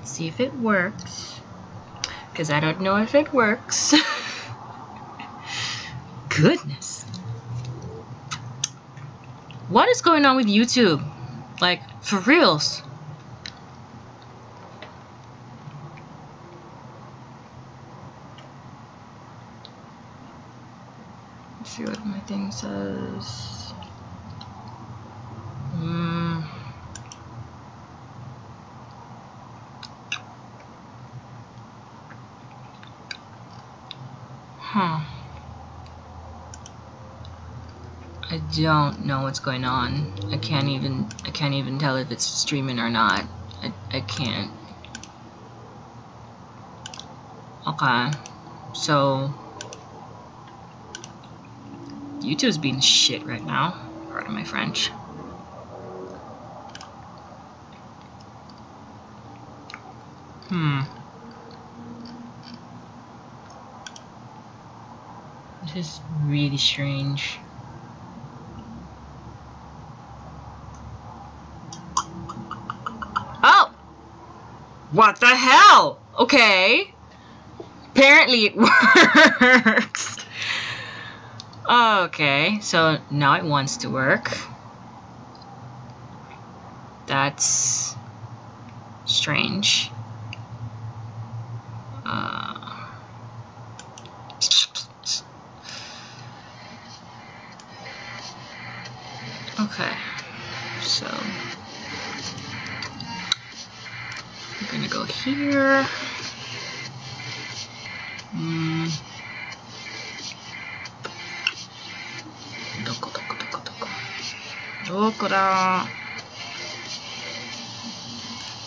See if it works. Because I don't know if it works. Goodness. What is going on with YouTube? Like, for reals. Let's see what my thing says. I don't know what's going on. I can't even tell if it's streaming or not. I can't. Okay. So YouTube's being shit right now. Pardon my French. This is really strange. Oh! What the hell? Okay. Apparently it works. Okay, so now it wants to work. That's strange. Okay, so I'm gonna go here.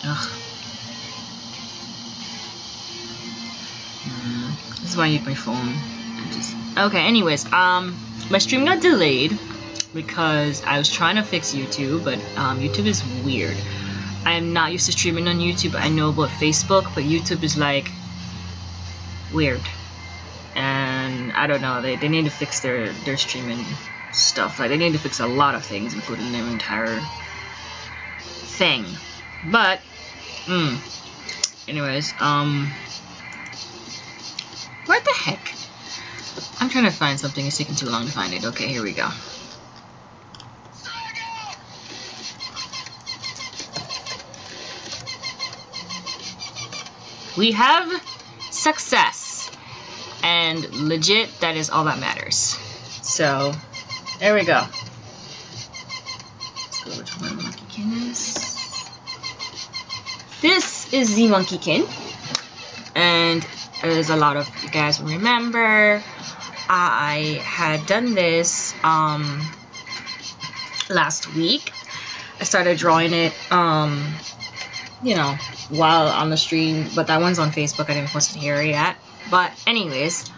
Ugh. This is why I use my phone. Okay, anyways, my stream got delayed because I was trying to fix YouTube, but YouTube is weird. I am not used to streaming on YouTube. I know about Facebook, but YouTube is like weird. And I don't know, they need to fix their streaming stuff. Like, they need to fix a lot of things, including their entire thing. But anyways, what the heck? I'm trying to find something. It's taking too long to find it. Okay, here we go. We have success, and legit, that is all that matters. So there we go. Let's go over to where my monkeykin is. This is the monkeykin, and as a lot of you guys will remember, I had done this last week. I started drawing it you know, while on the stream, but that one's on Facebook. I didn't post it here yet. But anyways,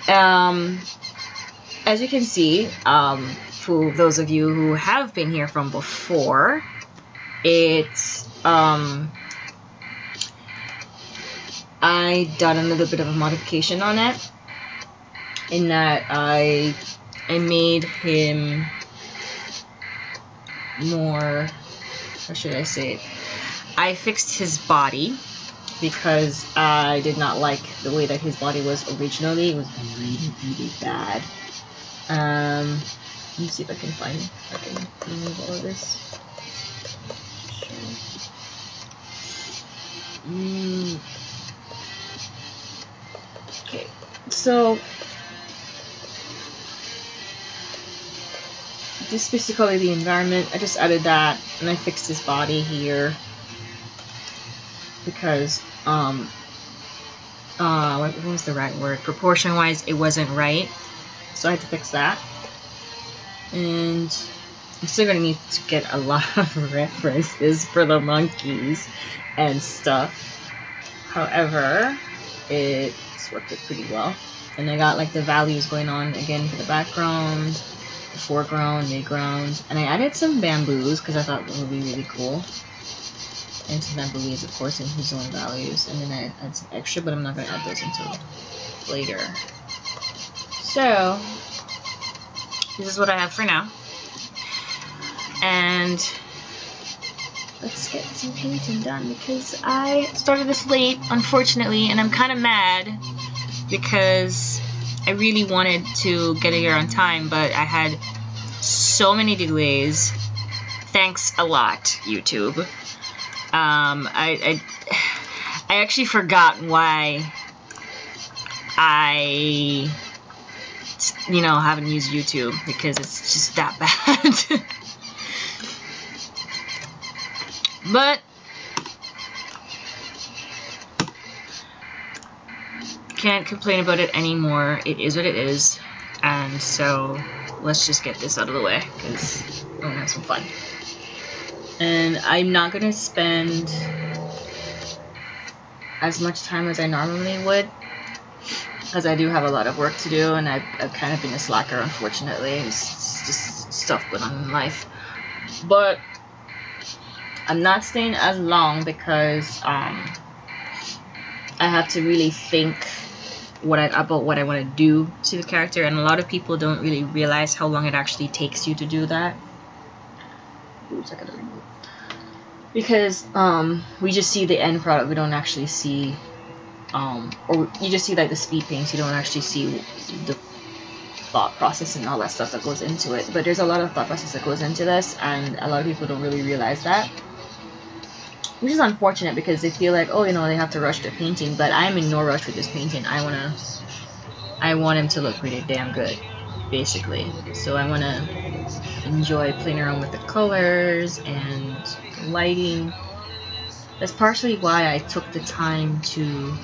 as you can see, for those of you who have been here from before, it's I done a little bit of a modification on it, in that I made him more, how should I say it? I fixed his body because I did not like the way that his body was originally. It was really, really bad. Let me see if I can find it. I can remove all of this. Okay, so this is basically the environment. I just added that, and I fixed his body here because what was the right word? Proportion wise, it wasn't right, so I had to fix that. And I'm still gonna need to get a lot of references for the monkeys and stuff. However, it's worked it pretty well. And I got like the values going on again for the background, the foreground, midground, and I added some bamboos because I thought it would be really cool. And some bamboo leaves, of course, in his own values. And then I add some extra, but I'm not going to add those until later. So this is what I have for now. And let's get some painting done because I started this late, unfortunately, and I'm kind of mad because I really wanted to get here on time, but I had so many delays. Thanks a lot, YouTube. I actually forgot why I, haven't used YouTube because it's just that bad. But can't complain about it anymore. It is what it is, and so let's just get this out of the way because I want to have some fun. And I'm not gonna spend as much time as I normally would because I do have a lot of work to do, and I've kind of been a slacker, unfortunately. It's just stuff going on in life. But I'm not staying as long because I have to really think about what I want to do to the character, and a lot of people don't really realize how long it actually takes you to do that. Oops, I gotta remove. Because we just see the end product, we don't actually see, or you just see like the speed paints, you don't actually see the thought process and all that stuff that goes into it. But there's a lot of thought process that goes into this, and a lot of people don't really realize that, which is unfortunate because they feel like, oh, they have to rush their painting. But I'm in no rush with this painting. I want him to look really damn good, basically. So I want to enjoy playing around with the colors and lighting. That's partially why I took the time to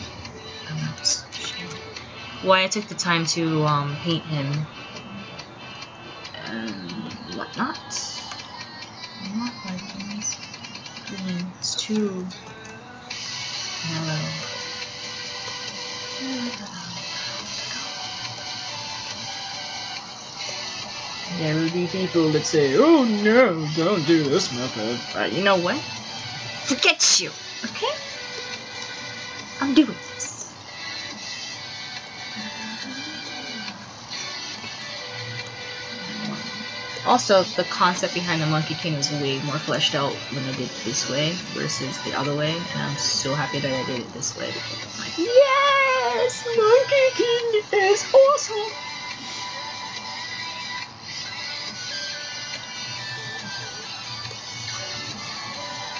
paint him and whatnot. Not like this. It's too mellow. There will be people that say, oh no, don't do this method. But you know what? Forget you, okay? I'm doing this. Also, the concept behind the Monkey King is way more fleshed out when I did it this way versus the other way, and I'm so happy that I did it this way because I'm like, yes! Monkey King is awesome!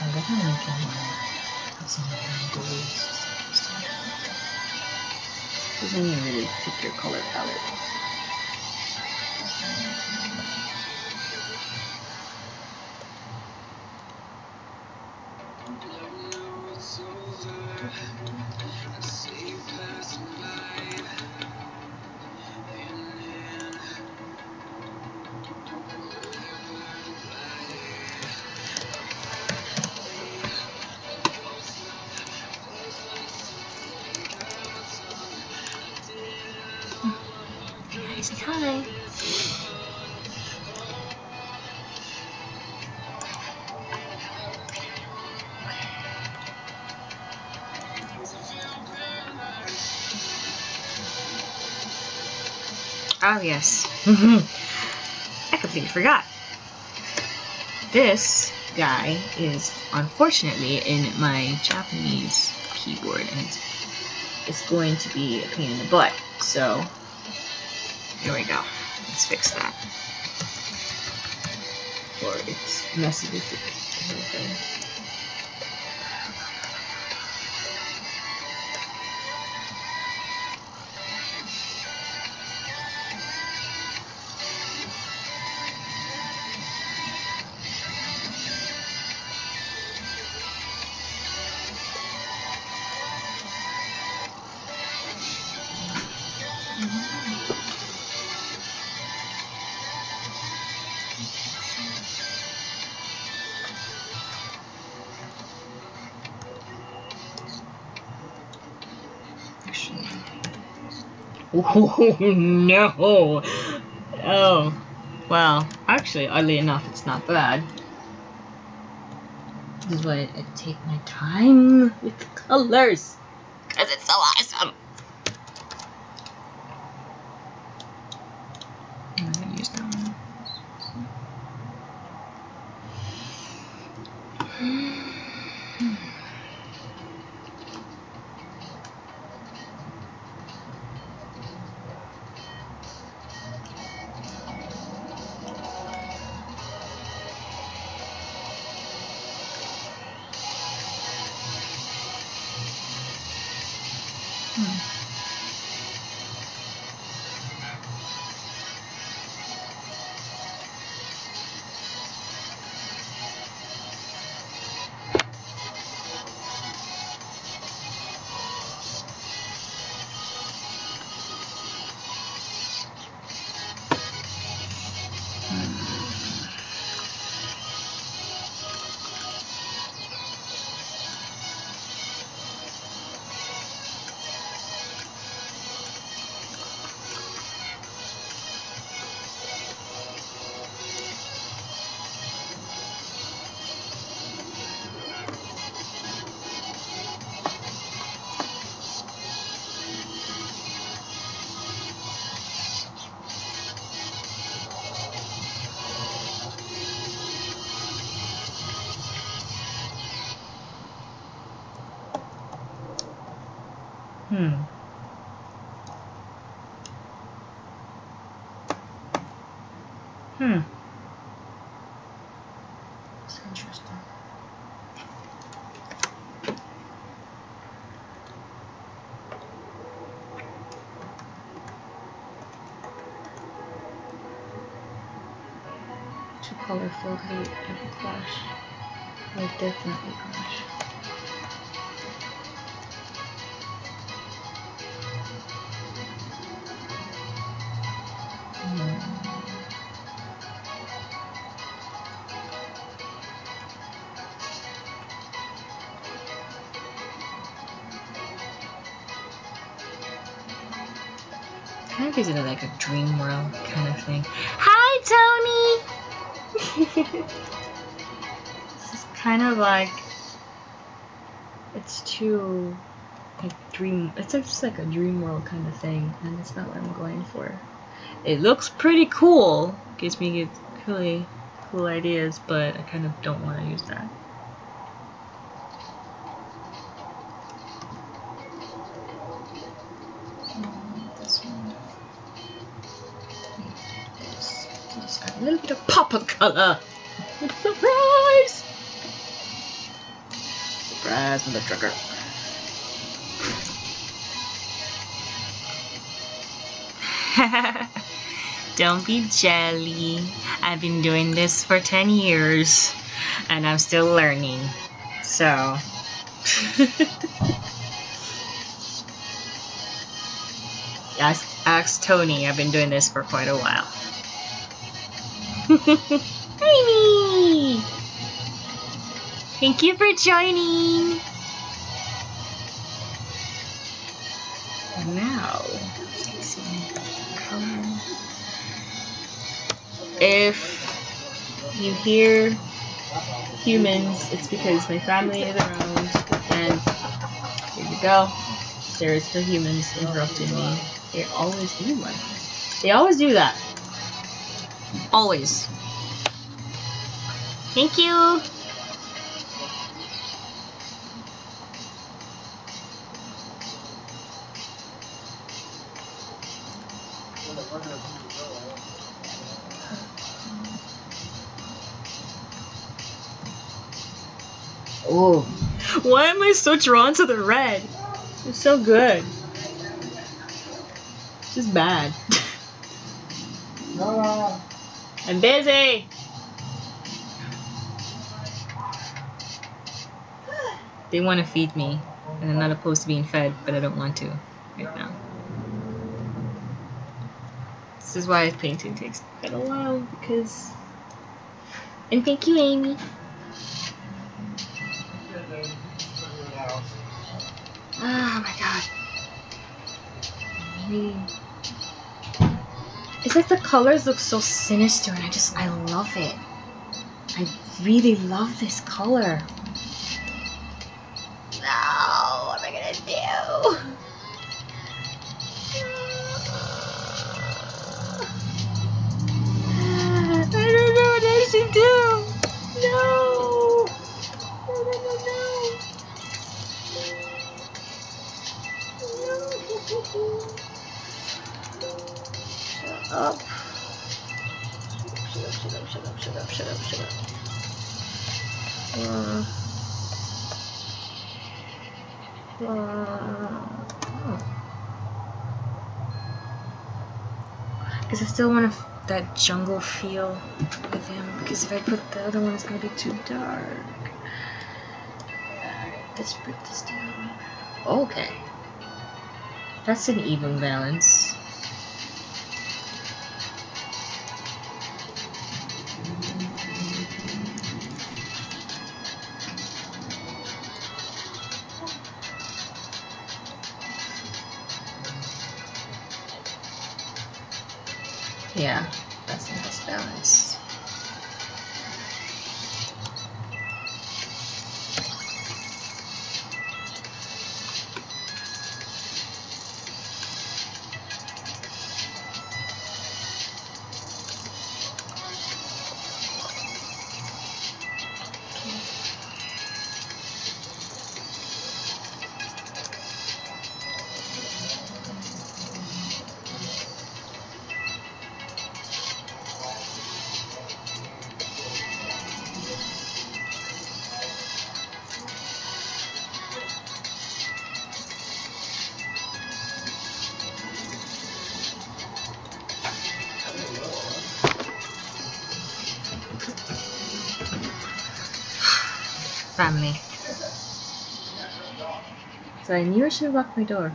I'm definitely making some angles. Doesn't even really pick your color palette. Say hi. Oh yes. I completely forgot. This guy is unfortunately in my Japanese keyboard, and it's going to be a pain in the butt. So here we go. Let's fix that. Or it's messy with the whole thing. Oh no! Oh, well, actually, oddly enough, it's not bad. This is why I take my time with the colors, because it's so awesome. I'm gonna use that one. It's interesting. Too colorful because it would clash. It would definitely clash. Kind of gives it like a dream world kind of thing. Hi, Tony! This is kind of like, it's too like dream, it's just like a dream world kind of thing, and it's not what I'm going for. It looks pretty cool, gives me really cool ideas, but I kind of don't want to use that. Just got a little bit of pop of color. Surprise! Surprise with the trigger. Don't be jelly. I've been doing this for 10 years and I'm still learning. So ask Tony. I've been doing this for quite a while. Amy! Thank you for joining. And now, let's get some color. If you hear humans, it's because my family is around. And here you go. There's the humans interrupting me. They always do one. They always do that. Always. Thank you. Oh, why am I so drawn to the red? It's so good. It's just bad. I'm busy. They want to feed me, and I'm not opposed to being fed, but I don't want to right now. This is why painting takes quite a while, because... And thank you, Amy. Oh my god. Maybe... It's like the colors look so sinister, and I love it. I really love this color. No, what am I gonna do? I don't know what I should do. No. Shut up. Shut up. Oh. Because I still want that jungle feel with him. Because if I put the other one, it's gonna be too dark. Alright, let's put this down. Okay. That's an even balance. Yeah, that's a nice balance. Family. So I knew I should have locked my door.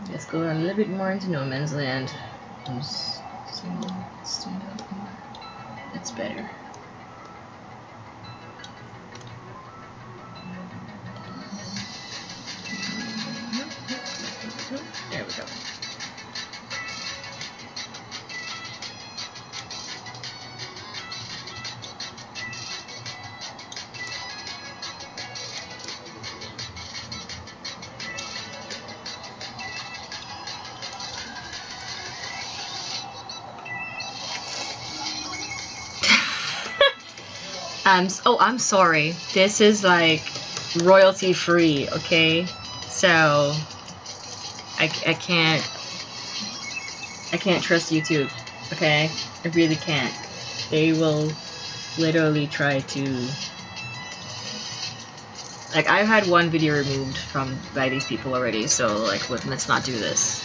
Let's go a little bit more into no man's land. Just stand up more. That's better. There we go. I'm sorry. This is like royalty free, okay? So I can't trust YouTube, okay? I really can't. They will literally try to, like, I've had one video removed by these people already, so like let's not do this.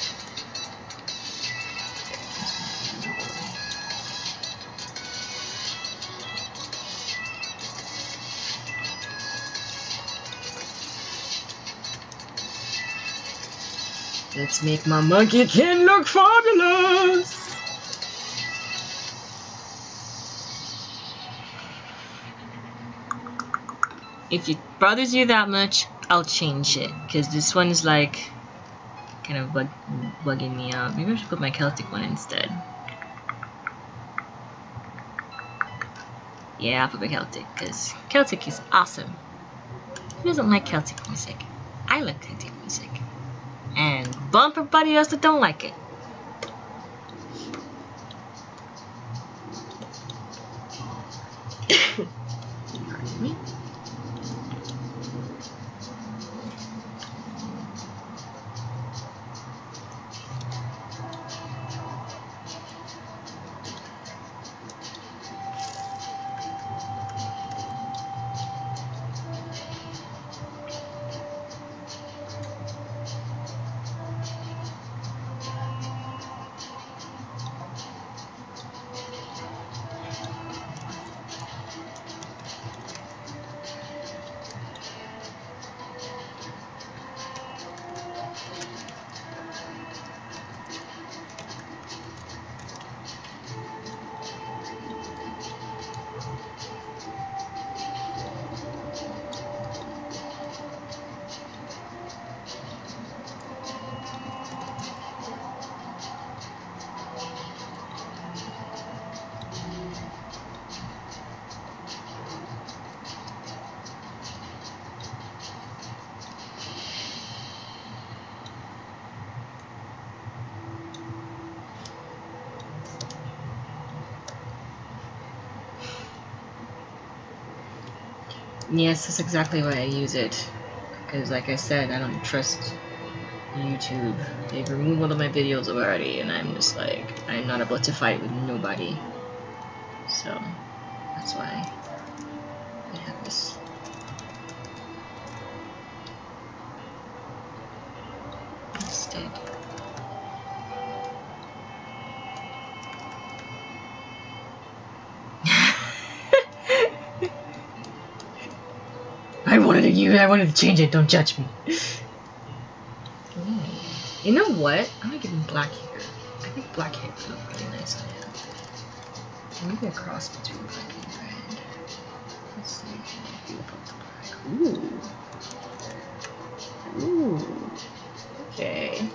Let's make my monkey king look fabulous! If it bothers you that much, I'll change it. Because this one is like kind of bugging me out. Maybe I should put my Celtic one instead. Yeah, I'll put my Celtic because Celtic is awesome. Who doesn't like Celtic music? I like Celtic music. And bump everybody else that don't like it. Pardon me. Yes, that's exactly why I use it. Because, like I said, I don't trust YouTube. They've removed all of my videos already, and I'm just like, I'm not about to fight with nobody. So, that's why I have this. Instead. I wanted to change it, don't judge me. You know what? I'm gonna give him black hair. I think black hair would look really nice on him. Maybe a cross between black and red. Let's see how I feel about the black. Ooh. Ooh. Okay.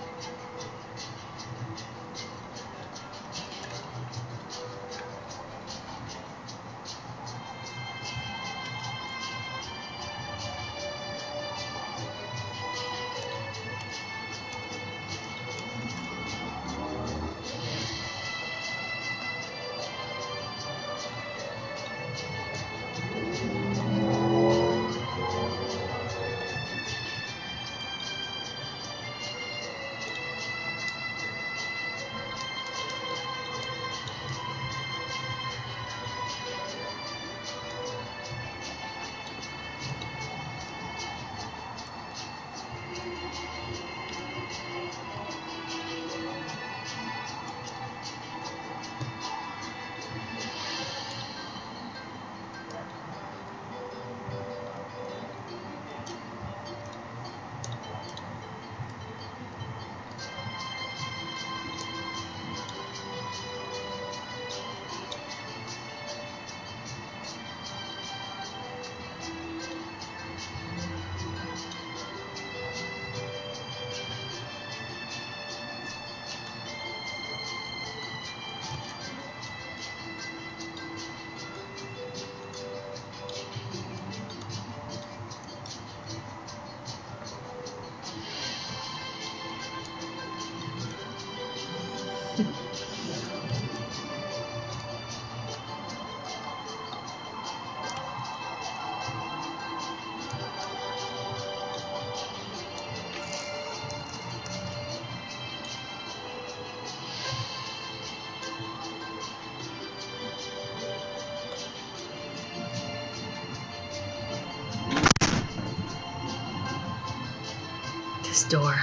This door.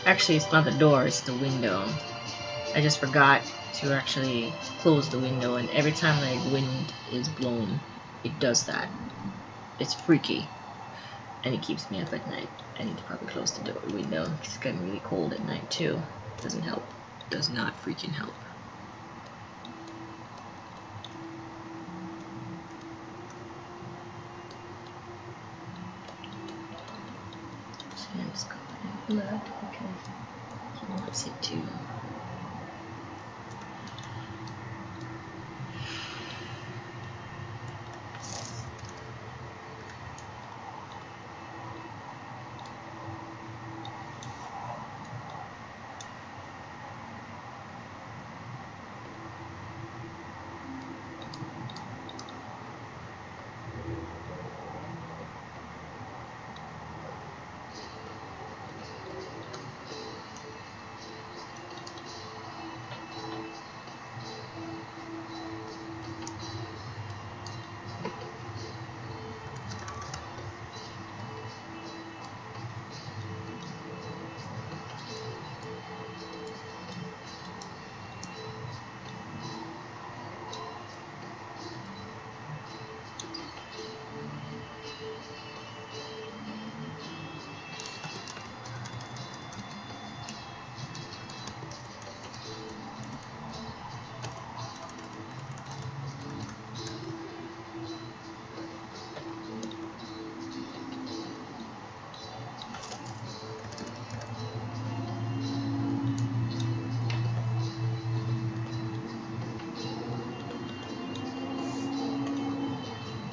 Actually, it's not the door, it's the window. I just forgot to actually close the window, and every time like wind is blown, it does that. It's freaky, and it keeps me up at night. I need to probably close the window. It's getting really cold at night too. Doesn't help. Does not freaking help. Sam's covered in blood because he wants it to.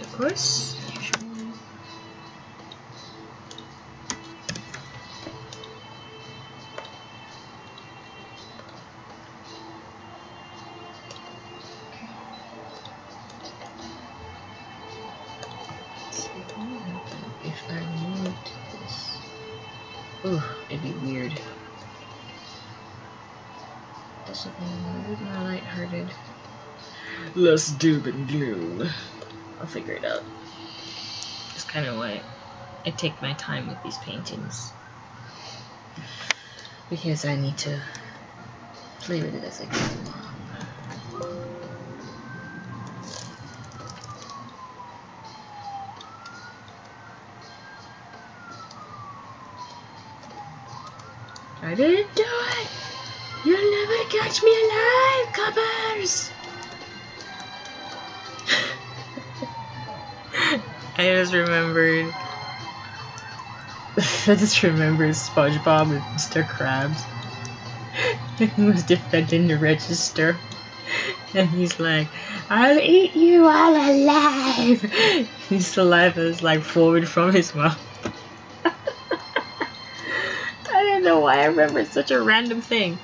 Of course. Ooh, it'd be weird. This would be a little more lighthearted. Less doom and gloom. I'll figure it out. It's kind of why I take my time with these paintings. Because I need to play with it as I go along. I didn't do it! You'll never catch me alive, coppers! I just remembered SpongeBob with Mr. Krabs. He was defending the register. And he's like, I'll eat you all alive! His saliva is like flowing from his mouth. I don't know why I remember such a random thing.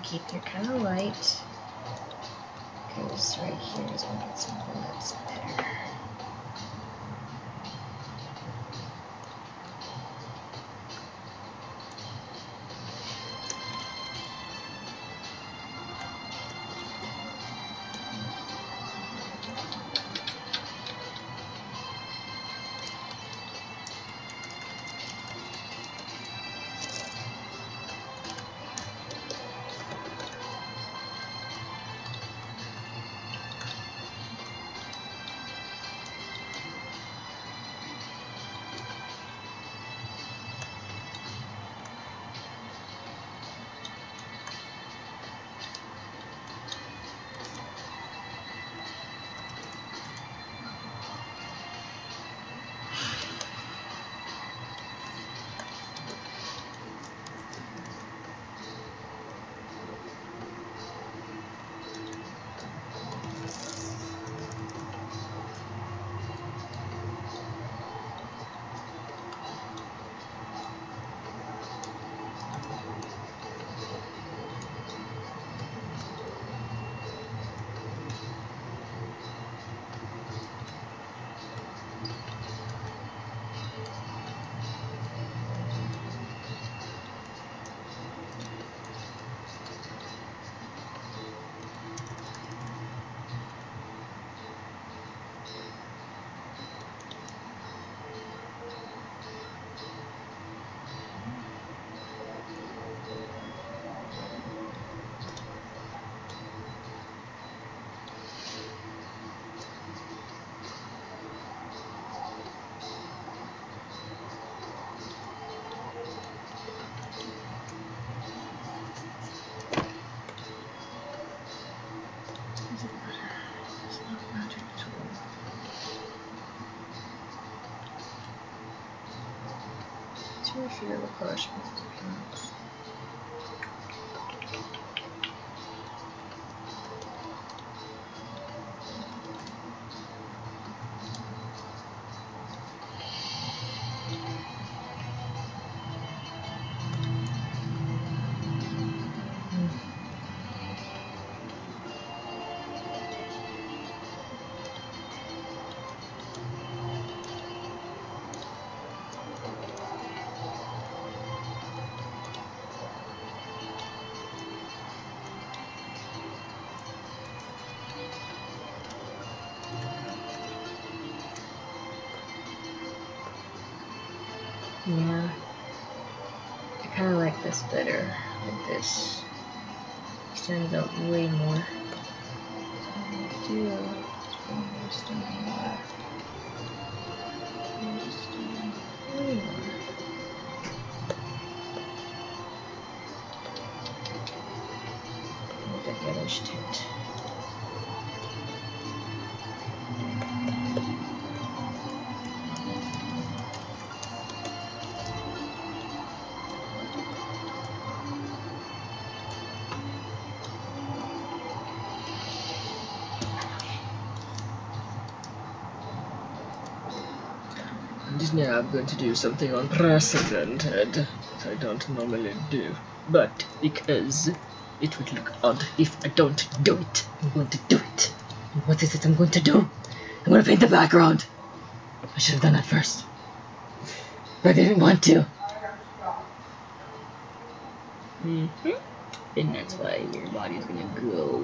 Keep it kind of light. Because right here is when it's something that's better. I feel the color supposed to come out. Yeah, I kind of like this better. Like this stands out way more. Way more. With that yellowish tint. Now I'm going to do something unprecedented that I don't normally do, but because it would look odd if I don't do it, I'm going to do it. What is it I'm going to do? I'm going to paint the background. I should have done that first. But I didn't want to. And that's why your body's gonna go,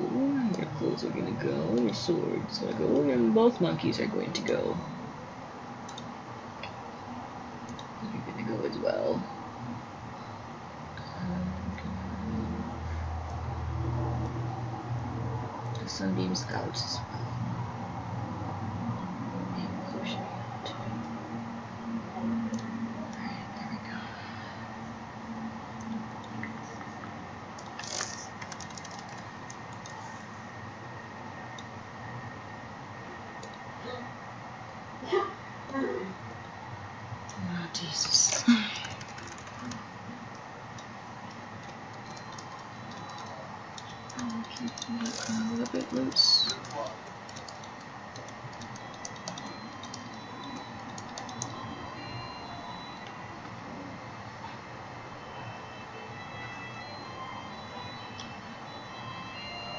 your clothes are gonna go, your swords are gonna go, and both monkeys are going to go. You're gonna go as well. The sunbeams out as well. Jesus. I'll keep that a little bit loose.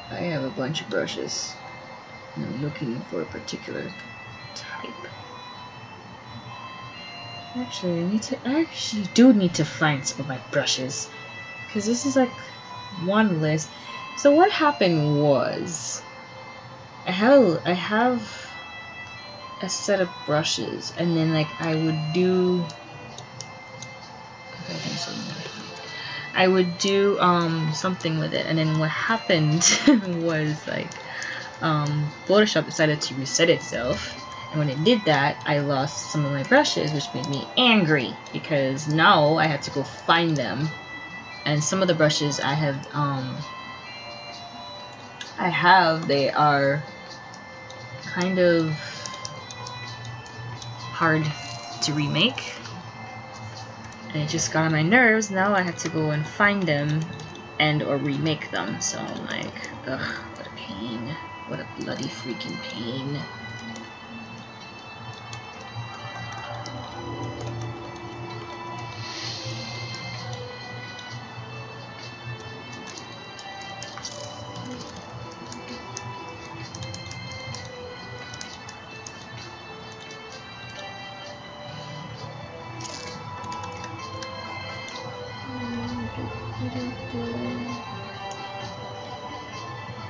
I have a bunch of brushes. And I'm looking for a particular type. Actually, I actually do need to find some of my brushes, because this is like one list. So what happened was, I have a set of brushes, and then like I would do something with it, and then what happened was like Photoshop decided to reset itself. And when it did that, I lost some of my brushes, which made me angry, because now I had to go find them. And some of the brushes I have, they are kind of hard to remake. And it just got on my nerves. Now I have to go and find them and or remake them. So I'm like, ugh, what a pain. What a bloody freaking pain.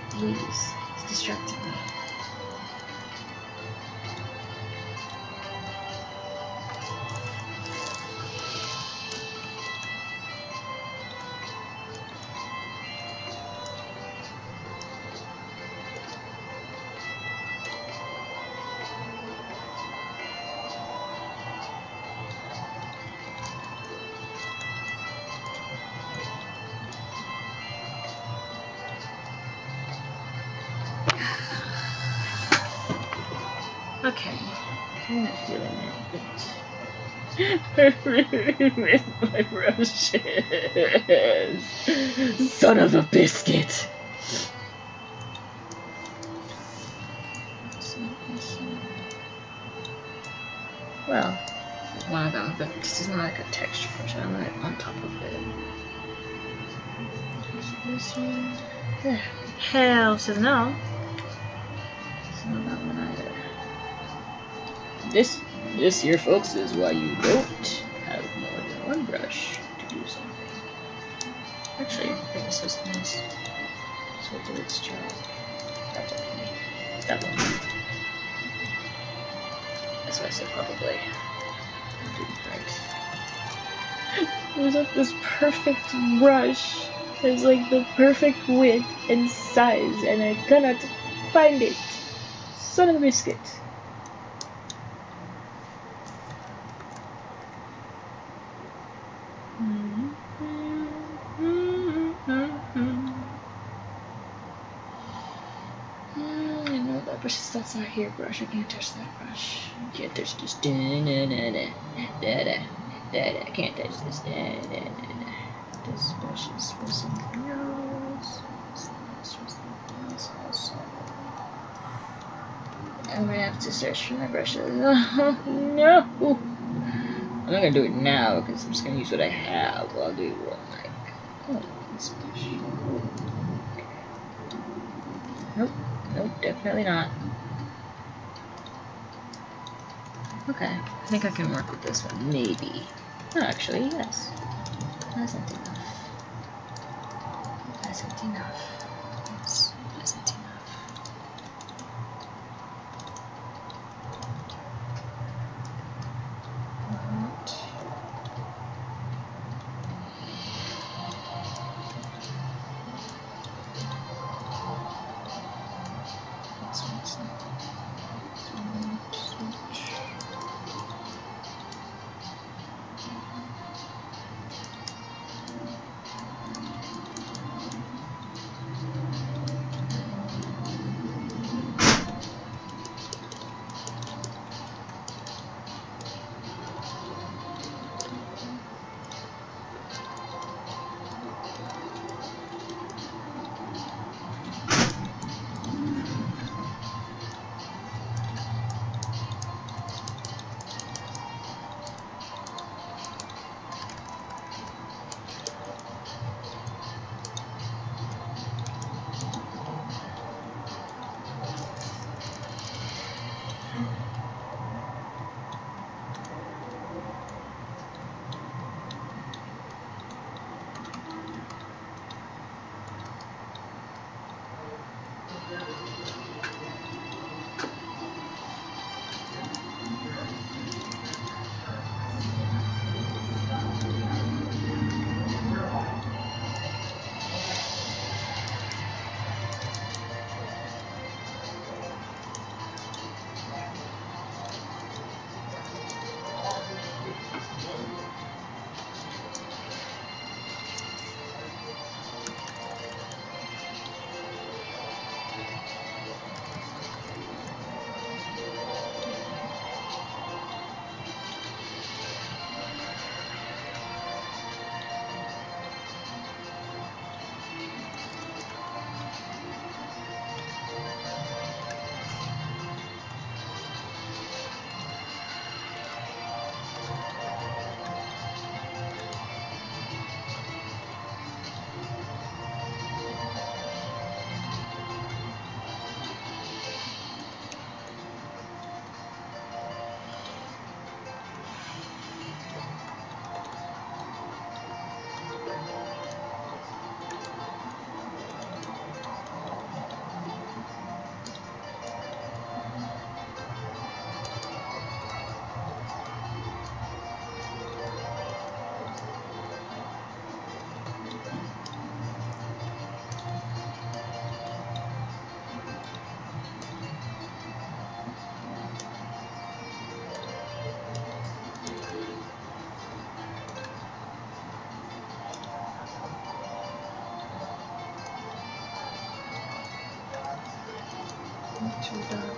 Please, it's distracting me. Okay, kind of feeling it, but I really miss my brushes. Son of a biscuit. Well, one of them, but this is not like a texture brush. I'm like on top of it. This one. Hell says no. It's not that one either. This here, folks, is why you don't have more than one brush to do something. Actually, I think this is nice. So we'll do its job. That's okay. That one. That's why I said probably. Do it right. There's like this perfect brush. There's like the perfect width and size, and I cannot find it. Son of a biscuit. Brushes, that's our hair brush. I can't touch that brush. I can't touch this. I can't touch this. This brush is for something else. This brush for something else also. I'm gonna have to search for my brushes. Oh, no! I'm not gonna do it now because I'm just gonna use what I have. I'll do what like. Oh, this brush. Nope. Nope, definitely not. Okay, I think I can work with this one, maybe. Oh, actually, yes. Wasn't enough. Wasn't enough. Yes, wasn't enough. Too dark.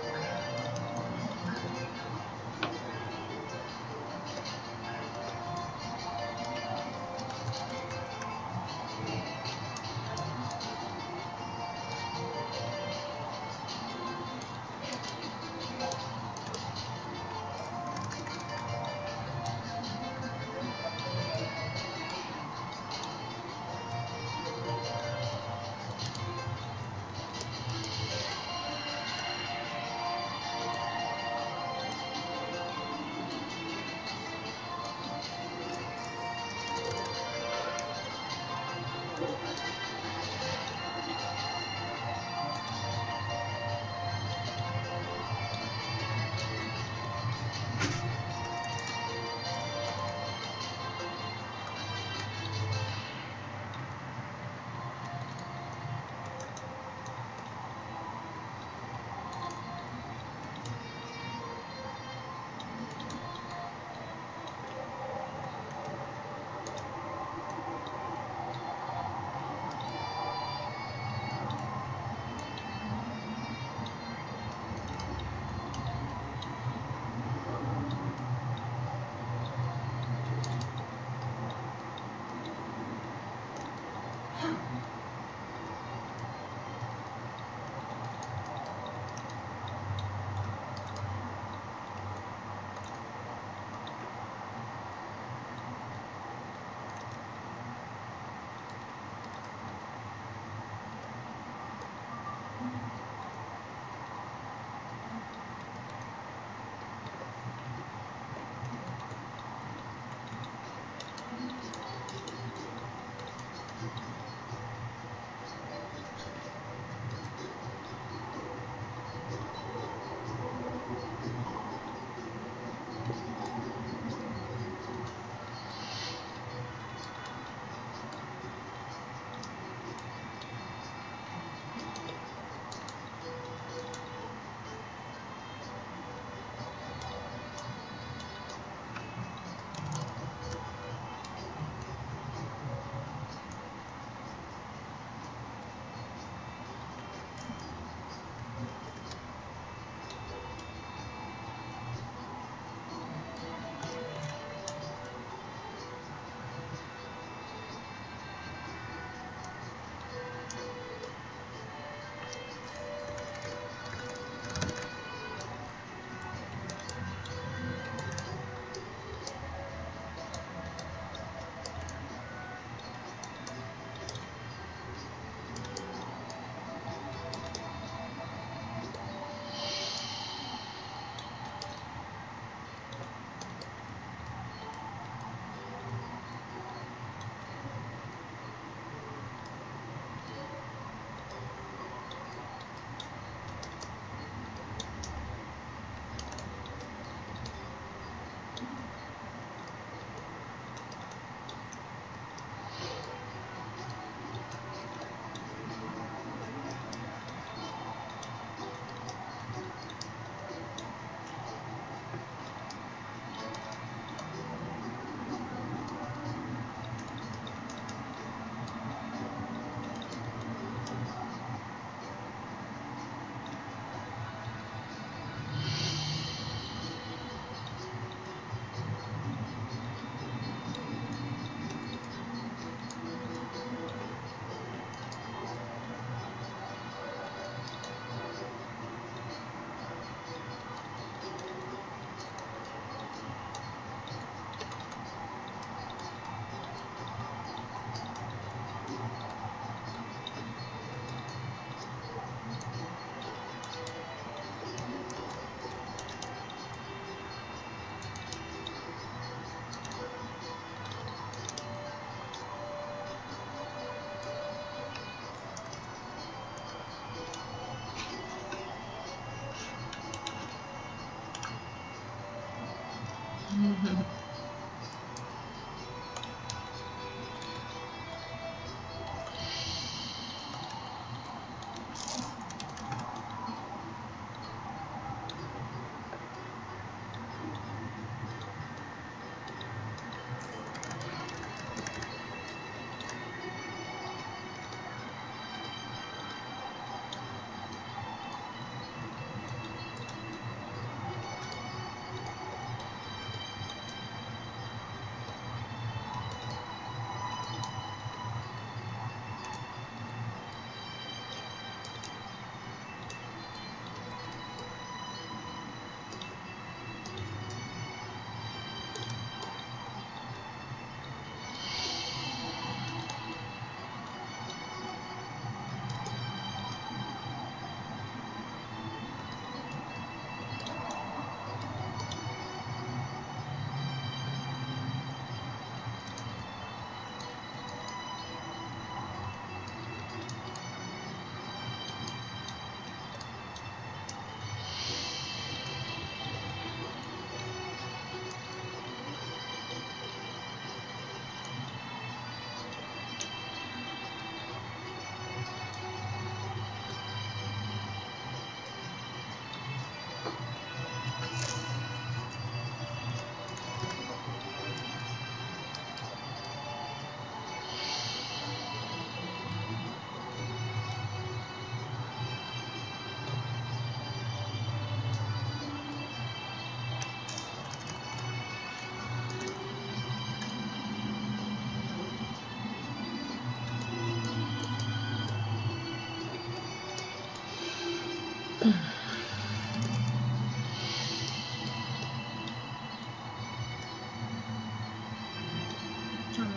Not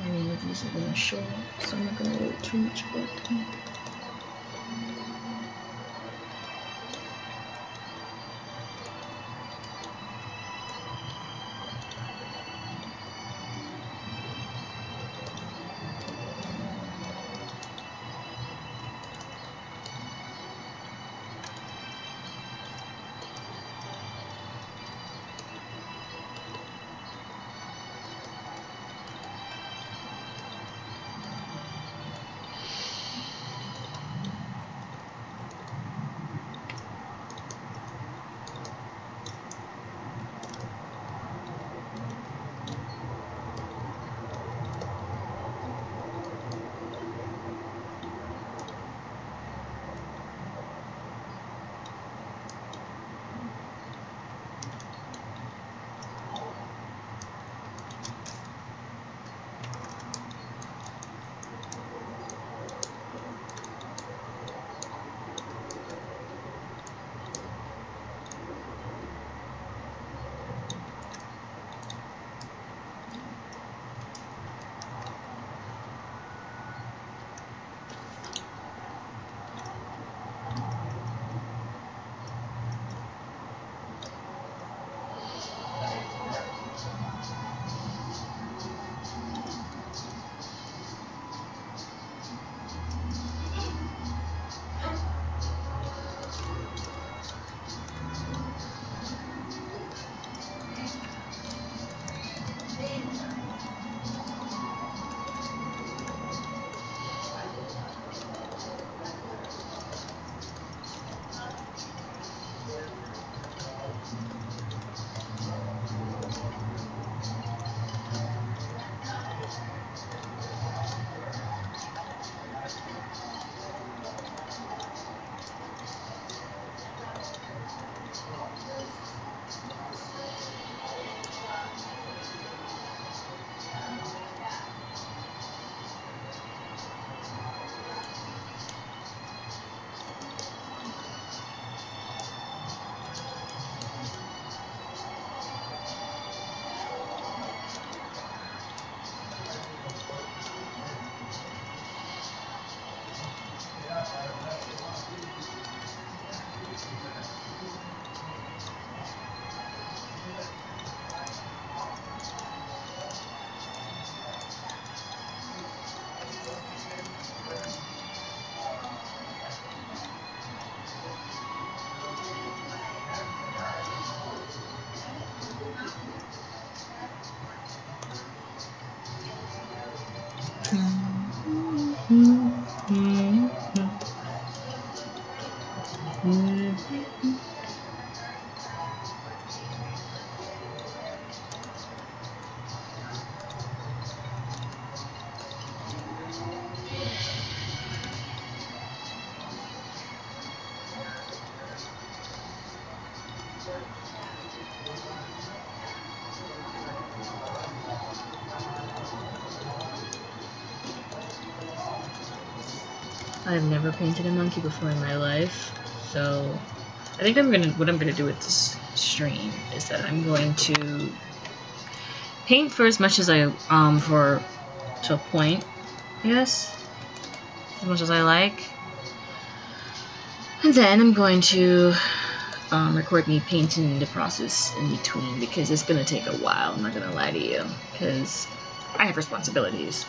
many of these are going to show up, so I'm not going to worry too much about them. I've never painted a monkey before in my life, so I think what I'm gonna do with this stream is that I'm going to paint for as much as to a point, yes, as much as I like, and then I'm going to record me painting the process in between, because it's gonna take a while. I'm not gonna lie to you, because I have responsibilities.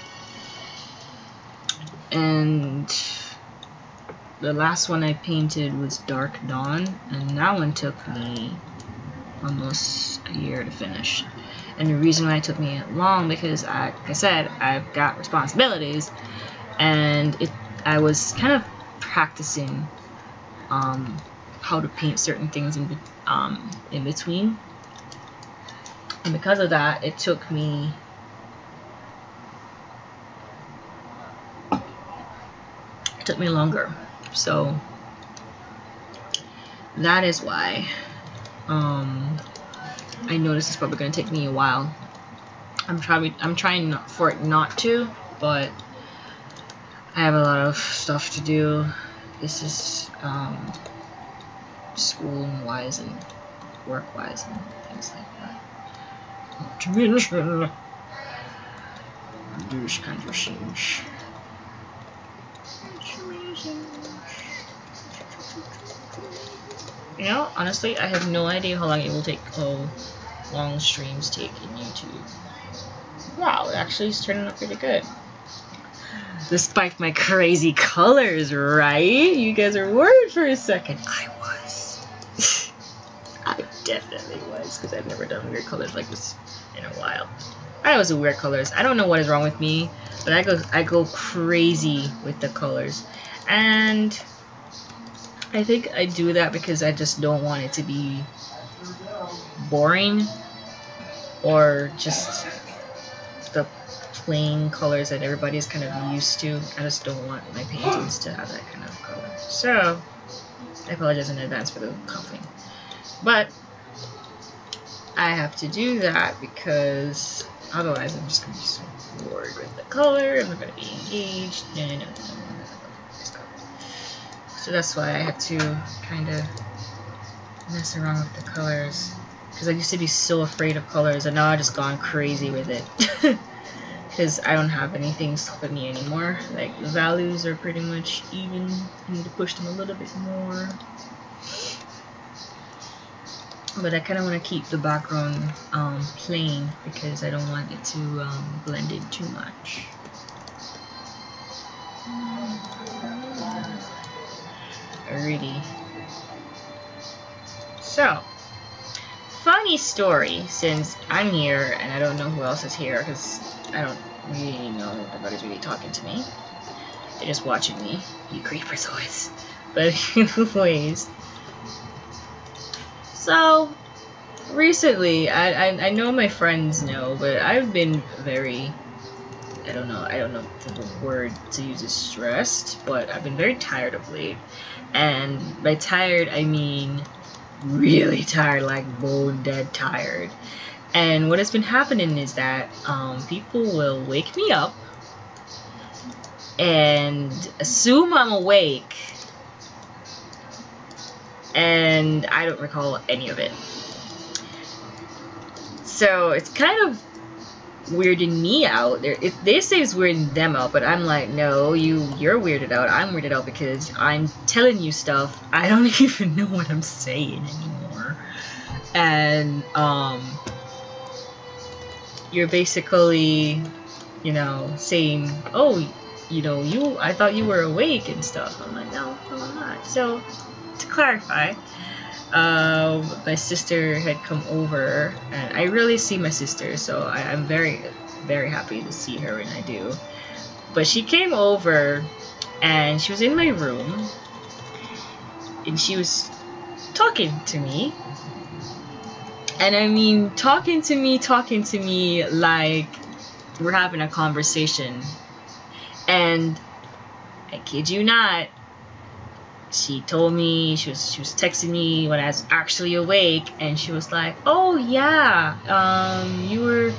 And the last one I painted was Dark Dawn, and that one took me almost a year to finish. And the reason why it took me long, because like I said, I've got responsibilities, and I was kind of practicing how to paint certain things in between, and because of that, it took me longer. So that is why I know this is probably going to take me a while. I'm trying for it not to, but I have a lot of stuff to do. This is school wise and work wise and things like that. Those kinds of things. You know, honestly, I have no idea how long it will take, how long streams take in YouTube. Wow, it actually is turning out pretty good. Despite my crazy colors, right? You guys are worried for a second. I was. I definitely was, because I've never done weird colors like this in a while. I was weird colors. I don't know what is wrong with me, but I go crazy with the colors. And I think I do that because I just don't want it to be boring or just the plain colors that everybody's kind of used to. I just don't want my paintings to have that kind of color. So I apologize in advance for the coughing. But I have to do that because otherwise I'm just going to be so bored with the color. I'm not going to be engaged. No. So that's why I have to kind of mess around with the colors. Because I used to be so afraid of colors, and now I've just gone crazy with it. Because I don't have anything stopping me anymore. Like, the values are pretty much even. I need to push them a little bit more. But I kind of want to keep the background plain, because I don't want it to blend in too much. Alrighty. So, funny story, since I'm here and I don't know who else is here, because I don't really know if anybody's really talking to me. They're just watching me, you creepers always. But anyways, so recently, I know my friends know, but I've been very, I don't know if the word to use is stressed, but I've been very tired of late. And by tired, I mean really tired, like bone dead tired. And what has been happening is that people will wake me up and assume I'm awake, and I don't recall any of it. So it's kind of weirding me out. They say it's weirding them out, but I'm like, no, you're weirded out. I'm weirded out because I'm telling you stuff. I don't even know what I'm saying anymore. And you're basically, you know, saying, oh, you know, I thought you were awake and stuff. I'm like, no, I'm not. So to clarify, my sister had come over, and I rarely see my sister, so I'm very, very happy to see her when I do. But she came over and she was in my room and she was talking to me. And I mean, talking to me like we're having a conversation. And I kid you not, she told me, she was texting me when I was actually awake, and she was like, oh yeah, you were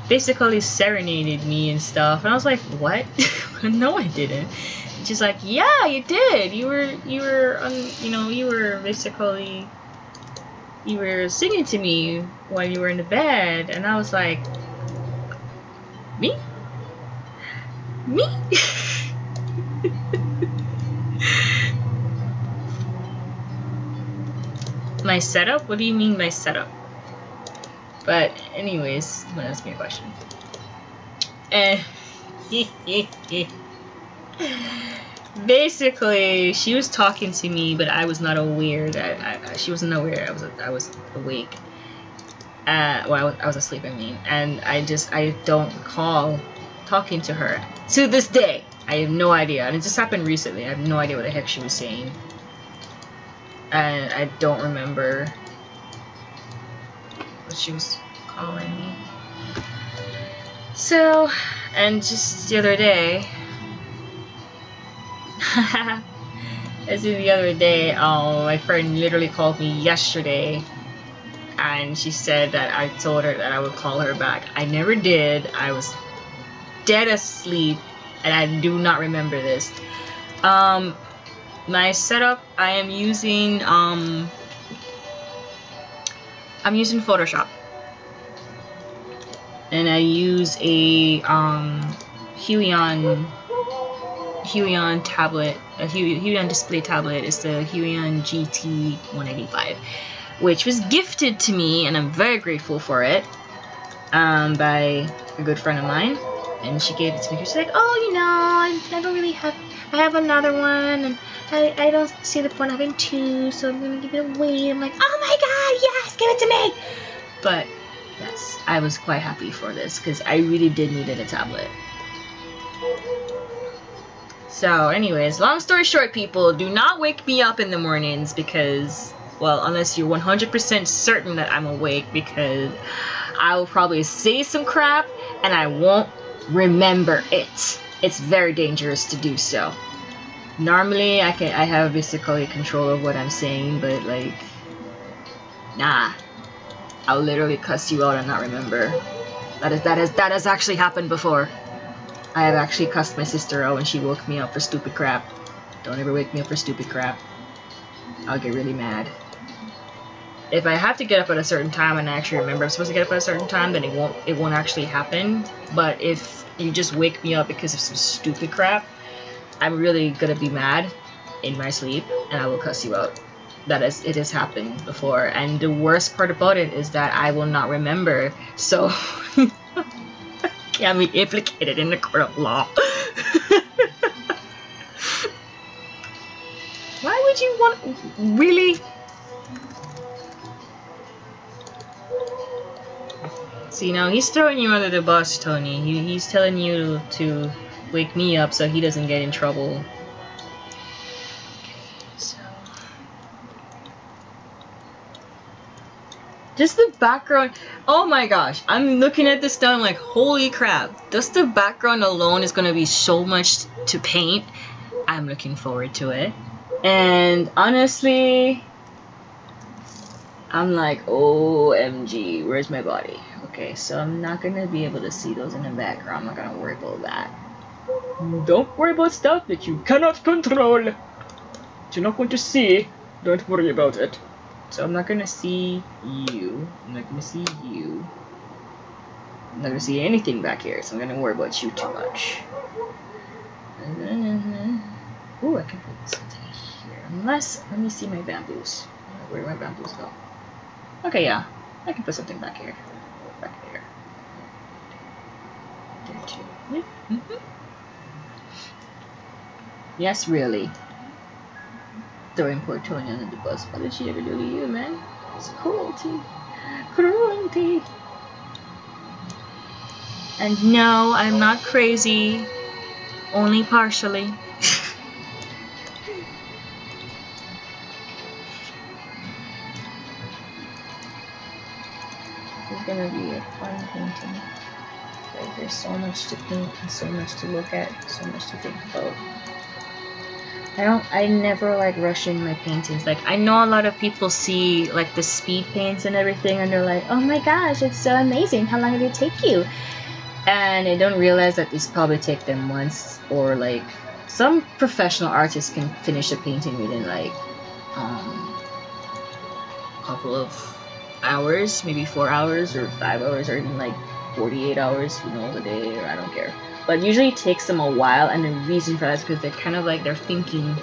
basically serenaded me and stuff. And I was like, what? No, I didn't. And she's like, yeah, you did. You were basically, you were singing to me while you were in the bed. And I was like, me? My setup? What do you mean my setup? But anyways, I'm gonna ask me a question. Basically, she was talking to me, but I was not aware that she wasn't aware I was awake. Well, I was asleep, I mean, and I don't recall talking to her to this day. I have no idea, and it just happened recently. I have no idea what the heck she was saying, and I don't remember what she was calling me. So, and just the other day, my friend literally called me yesterday, and she said that I told her that I would call her back. I never did. I was dead asleep, and I do not remember this. My setup, I am using Photoshop, and I use a Huion tablet, a Huion display tablet. It's the Huion GT185, which was gifted to me, and I'm very grateful for it, by a good friend of mine. And she gave it to me. She's like, oh, I don't really have, I have another one, and I don't see the point of having two, so I'm gonna give it away. I'm like, oh my god, yes, give it to me! But yes, I was quite happy for this, because I really did need a tablet. So anyways, long story short, people, do not wake me up in the mornings, because, well, unless you're 100% certain that I'm awake, because I will probably say some crap, and I won't remember it. It's very dangerous to do so. Normally, I have basically control of what I'm saying, but like, nah, I'll literally cuss you out and not remember. That has actually happened before. I have actually cussed my sister out when she woke me up for stupid crap. Don't ever wake me up for stupid crap. I'll get really mad. If I have to get up at a certain time and I actually remember I'm supposed to get up at a certain time, then it won't actually happen. But if you just wake me up because of some stupid crap, I'm really gonna be mad in my sleep, and I will cuss you out. It has happened before, and the worst part about it is that I will not remember, so can be implicated in the court of law. Why would you want, really? See, now he's throwing you under the bus, Tony. He's telling you to wake me up so he doesn't get in trouble. Okay, so just the background. Oh my gosh, I'm looking at this now, I'm like, holy crap. Just the background alone is going to be so much to paint. I'm looking forward to it. And honestly, I'm like, OMG, where's my body? Okay, so I'm not going to be able to see those in the background. I'm not going to worry about that. Don't worry about stuff that you cannot control. That you're not going to see. Don't worry about it. So I'm not going to see you. I'm not going to see you. I'm not going to see anything back here, so I'm going to worry about you too much. Ooh, I can put something here. Unless, let me see my bamboos. Where do my bamboos go? Okay, yeah. I can put something back here. Back there. There too. Mm-hmm. Yes, really. Throwing poor Tony under the bus. What did she ever do to you, man? It's cruelty. Cruelty. And no, I'm not crazy. Only partially. This is gonna be a fun painting. Like, there's so much to paint and so much to look at, so much to think about. I never like rush in my paintings. Like, I know a lot of people see like the speed paints and everything and they're like, oh my gosh, it's so amazing, how long did it take you? And they don't realize that this probably take them months, or like some professional artists can finish a painting within like a couple of hours, maybe 4 hours or 5 hours, or even like 48 hours, who knows, a day, or I don't care. But usually it takes them a while, and the reason for that is because they're kind of like, they're thinking.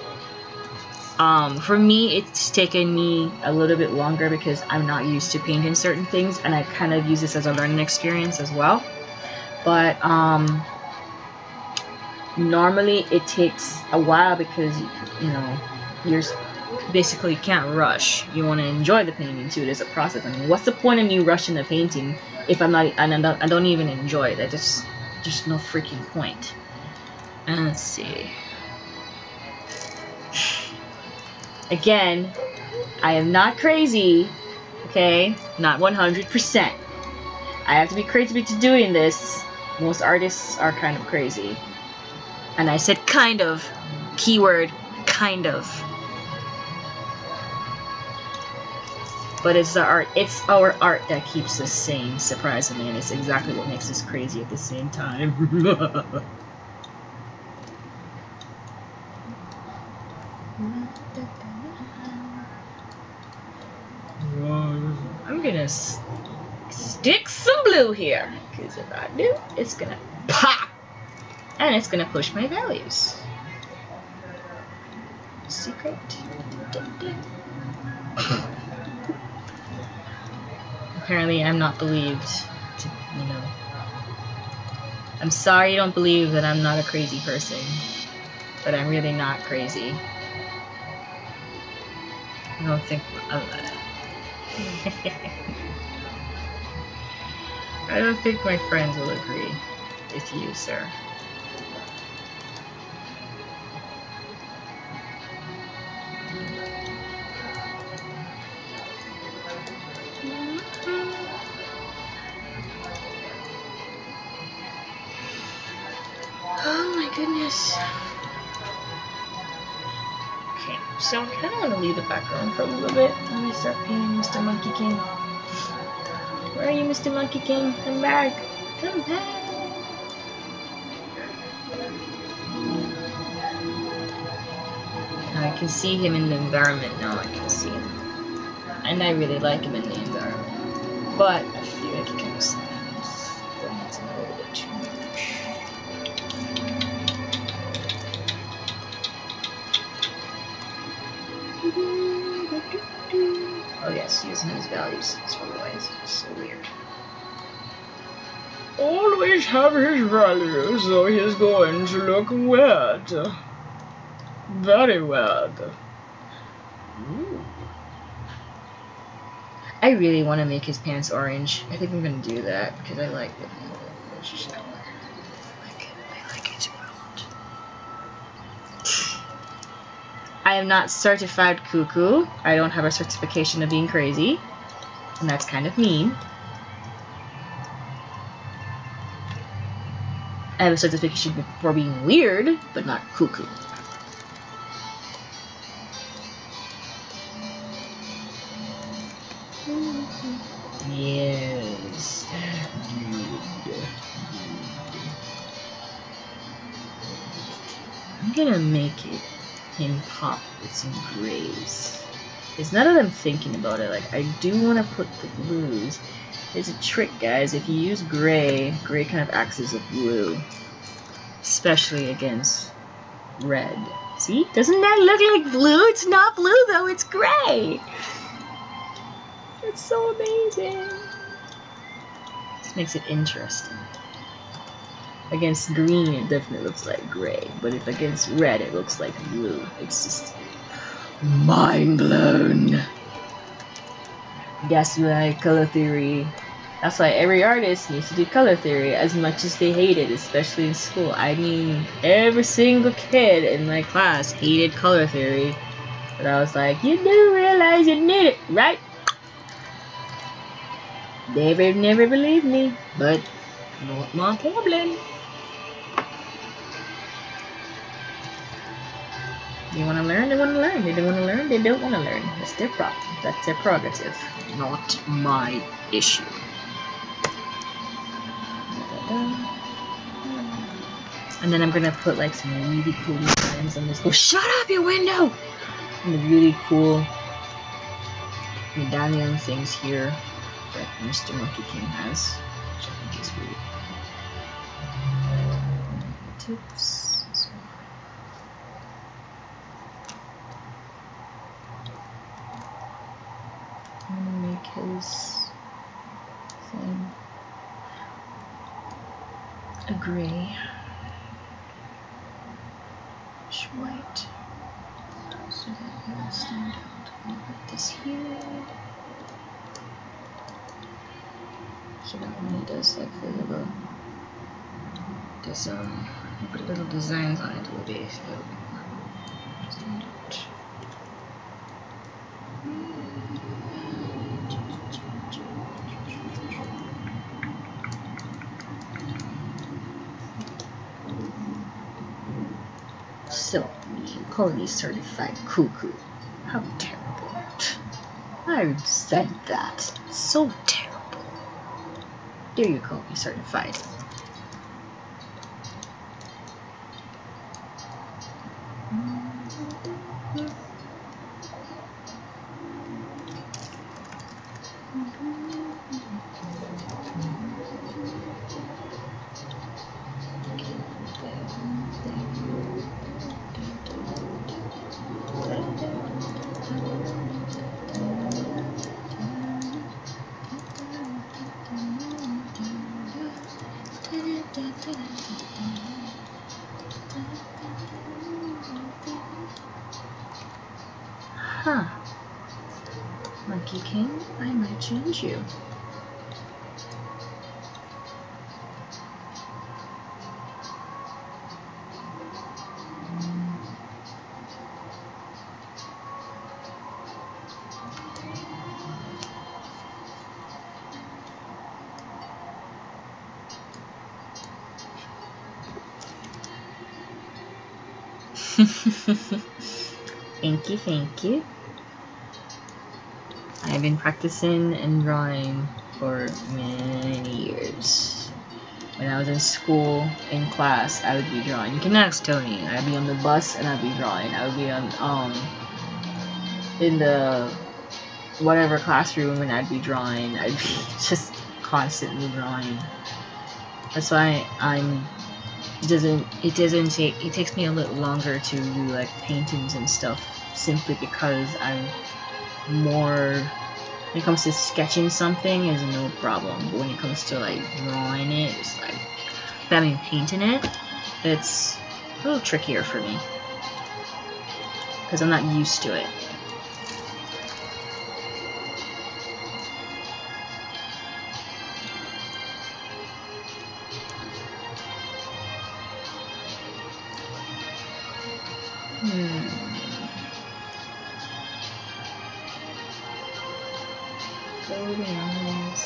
For me, it's taken me a little bit longer because I'm not used to painting certain things, and I kind of use this as a learning experience as well. But normally it takes a while because, you know, you're basically can't rush. You want to enjoy the painting too. There's a process. I mean, what's the point of me rushing the painting if I'm not, and I don't even enjoy it? There's no freaking point. And let's see. Again, I am not crazy. Okay, not 100%. I have to be crazy to doing this. Most artists are kind of crazy. And I said kind of. Keyword, kind of. But it's the art, it's our art that keeps us sane, surprisingly, and it's exactly what makes us crazy at the same time. I'm gonna stick some blue here, because if I do, it's gonna pop! And it's gonna push my values. Secret. Apparently I'm not believed to, you know. I'm sorry you don't believe that I'm not a crazy person, but I'm really not crazy. I don't think I don't think my friends will agree with you, sir. Oh my goodness. Okay, so I kind of want to leave the background for a little bit. Let me start painting Mr. Monkey King. Where are you, Mr. Monkey King? Come back. Come back. I can see him in the environment now. I can see him. And I really like him in the environment. But I feel like he kind of stands. That's a little bit too much. Oh yes, using his values. Otherwise, it's so weird. Always have his values, so he's going to look weird. Very weird. Ooh. I really want to make his pants orange. I think I'm going to do that because I like the orange color. I like it a lot. I am not certified cuckoo. I don't have a certification of being crazy. And that's kind of mean. I have a certification for being weird, but not cuckoo. Yes. I'm gonna make him pop with some grays. It's not that I'm thinking about it, like, I do want to put the blues. There's a trick, guys. If you use gray, gray kind of acts as a blue. Especially against red. See? Doesn't that look like blue? It's not blue, though. It's gray. It's so amazing. This makes it interesting. Against green, it definitely looks like gray. But if against red, it looks like blue. It's just mind blown. That's my color theory. That's why every artist needs to do color theory as much as they hate it, especially in school. I mean, every single kid in my class hated color theory. But I was like, you do realize you need it, right? They would never believe me, but not my problem. They want to learn, they want to learn. They don't want to learn, they don't want to learn. That's their problem. That's their prerogative. Not my issue. And then I'm gonna put like some really cool designs on this. Oh, shut up, your window! And the really cool medallion things here that Mr. Monkey King has, which I think is really tips. I'm gonna make his thing a gray. White, so that it will stand out. I'll put this here, so that when he does like the little, put little designs on it, it will be stand out. So, Cody certified cuckoo. How terrible. I said that. So terrible. There you go, you certified. Huh. Monkey King, I might change you. Thank you. I've been practicing and drawing for many years. When I was in school, in class, I would be drawing. You can ask Tony. I'd be on the bus and I'd be drawing. I would be on in the whatever classroom and I'd be drawing. I'd be just constantly drawing. That's why it takes me a little longer to do like paintings and stuff, simply because I'm more, when it comes to sketching something is no problem, but when it comes to like drawing it, it's like, I mean painting it, it's a little trickier for me because I'm not used to it.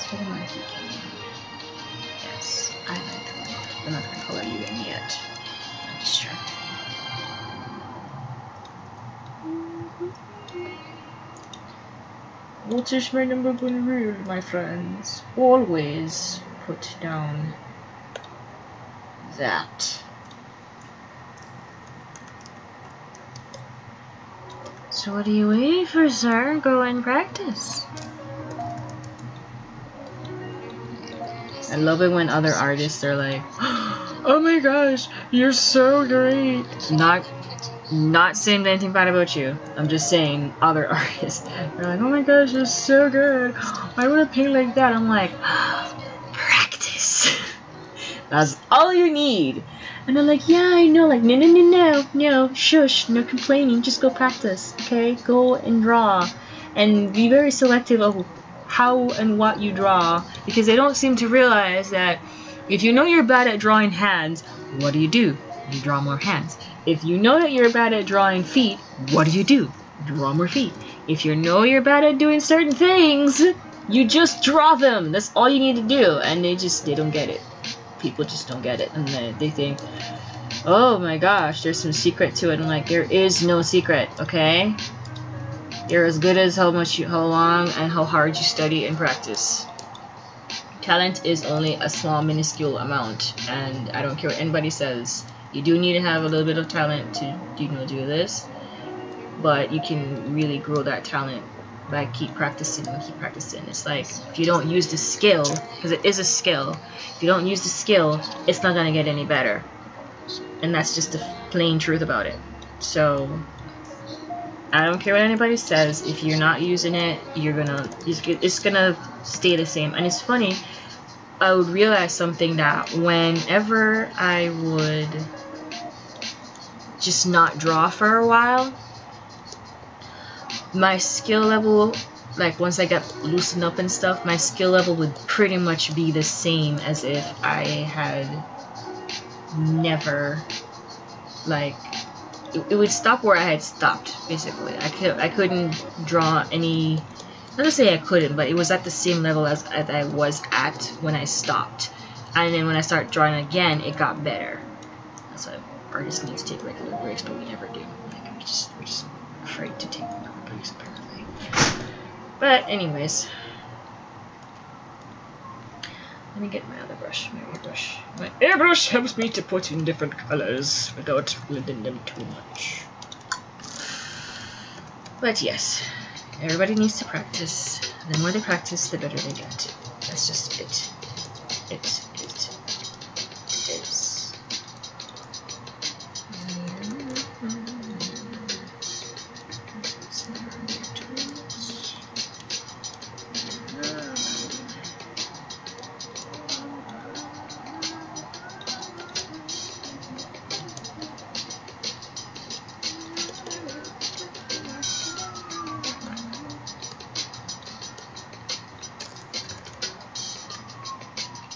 For the Monkey King. Yes, I like them a lot. I'm not going to color you in yet. I'm distracted. What is my number one rule, my friends? Always put down that. So what are you waiting for, sir? Go and practice. I love it when other artists are like, oh my gosh, you're so great. Not saying anything bad about you. I'm just saying other artists. They're like, oh my gosh, you're so good. I want to paint like that. I'm like, practice. That's all you need. And they're like, yeah, I know. Like, no, shush, no complaining. Just go practice, okay? Go and draw. And be very selective of how and what you draw, because they don't seem to realize that if you know you're bad at drawing hands, what do? You draw more hands. If you know that you're bad at drawing feet, what do? Draw more feet. If you know you're bad at doing certain things, you just draw them. That's all you need to do. And they don't get it. People just don't get it. And they think, oh my gosh, there's some secret to it. And like, there is no secret, okay? You're as good as how long and how hard you study and practice. Talent is only a small, minuscule amount, and I don't care what anybody says. You do need to have a little bit of talent to, do this, but you can really grow that talent by keep practicing and keep practicing. It's like, if you don't use the skill, because it is a skill, if you don't use the skill, it's not gonna get any better, and that's just the plain truth about it. So I don't care what anybody says. If you're not using it, it's gonna stay the same. And it's funny, I would realize something, that whenever I would just not draw for a while, my skill level, like once I got loosened up and stuff, my skill level would pretty much be the same as if I had never, like, it would stop where I had stopped, basically. I couldn't draw any, not to say I couldn't, but it was at the same level as I was at when I stopped. And then when I started drawing again, it got better. That's why artists need to take regular breaks, but we never do. Like, we're just afraid to take regular breaks, apparently. But anyways, let me get my other brush, my airbrush. My airbrush helps me to put in different colors without blending them too much. But yes, everybody needs to practice. The more they practice, the better they get. That's just it. It is.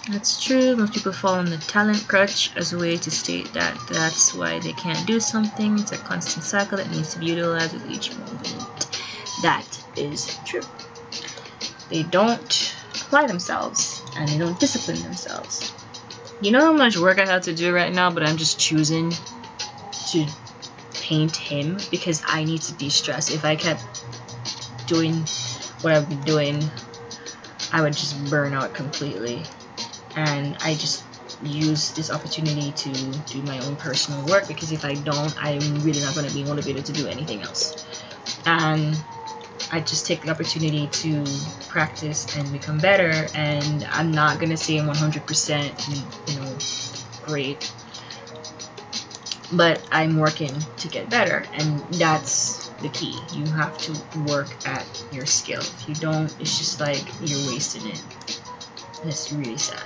That's true. Most people fall on the talent crutch as a way to state that that's why they can't do something. It's a constant cycle that needs to be utilized with each movement. That is true. They don't apply themselves, and they don't discipline themselves. You know how much work I have to do right now, but I'm just choosing to paint him because I need to de-stress. If I kept doing what I've been doing, I would just burn out completely. And I just use this opportunity to do my own personal work, because if I don't, I'm really not going to be motivated to do anything else. And I just take the opportunity to practice and become better, and I'm not going to say I'm 100% great, but I'm working to get better, and that's the key. You have to work at your skill. If you don't, it's just like you're wasting it. And it's really sad.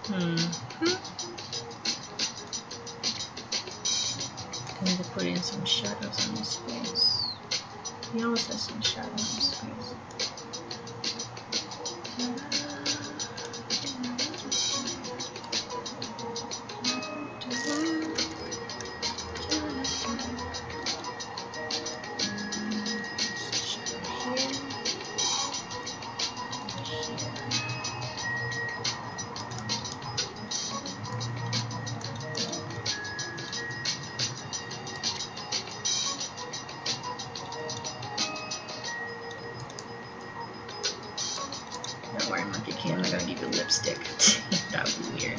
I'm going to put in some shadows on his face. He always has some shadow on his face. Don't worry, Monkey King, I'm not gonna give you lipstick. That would be weird.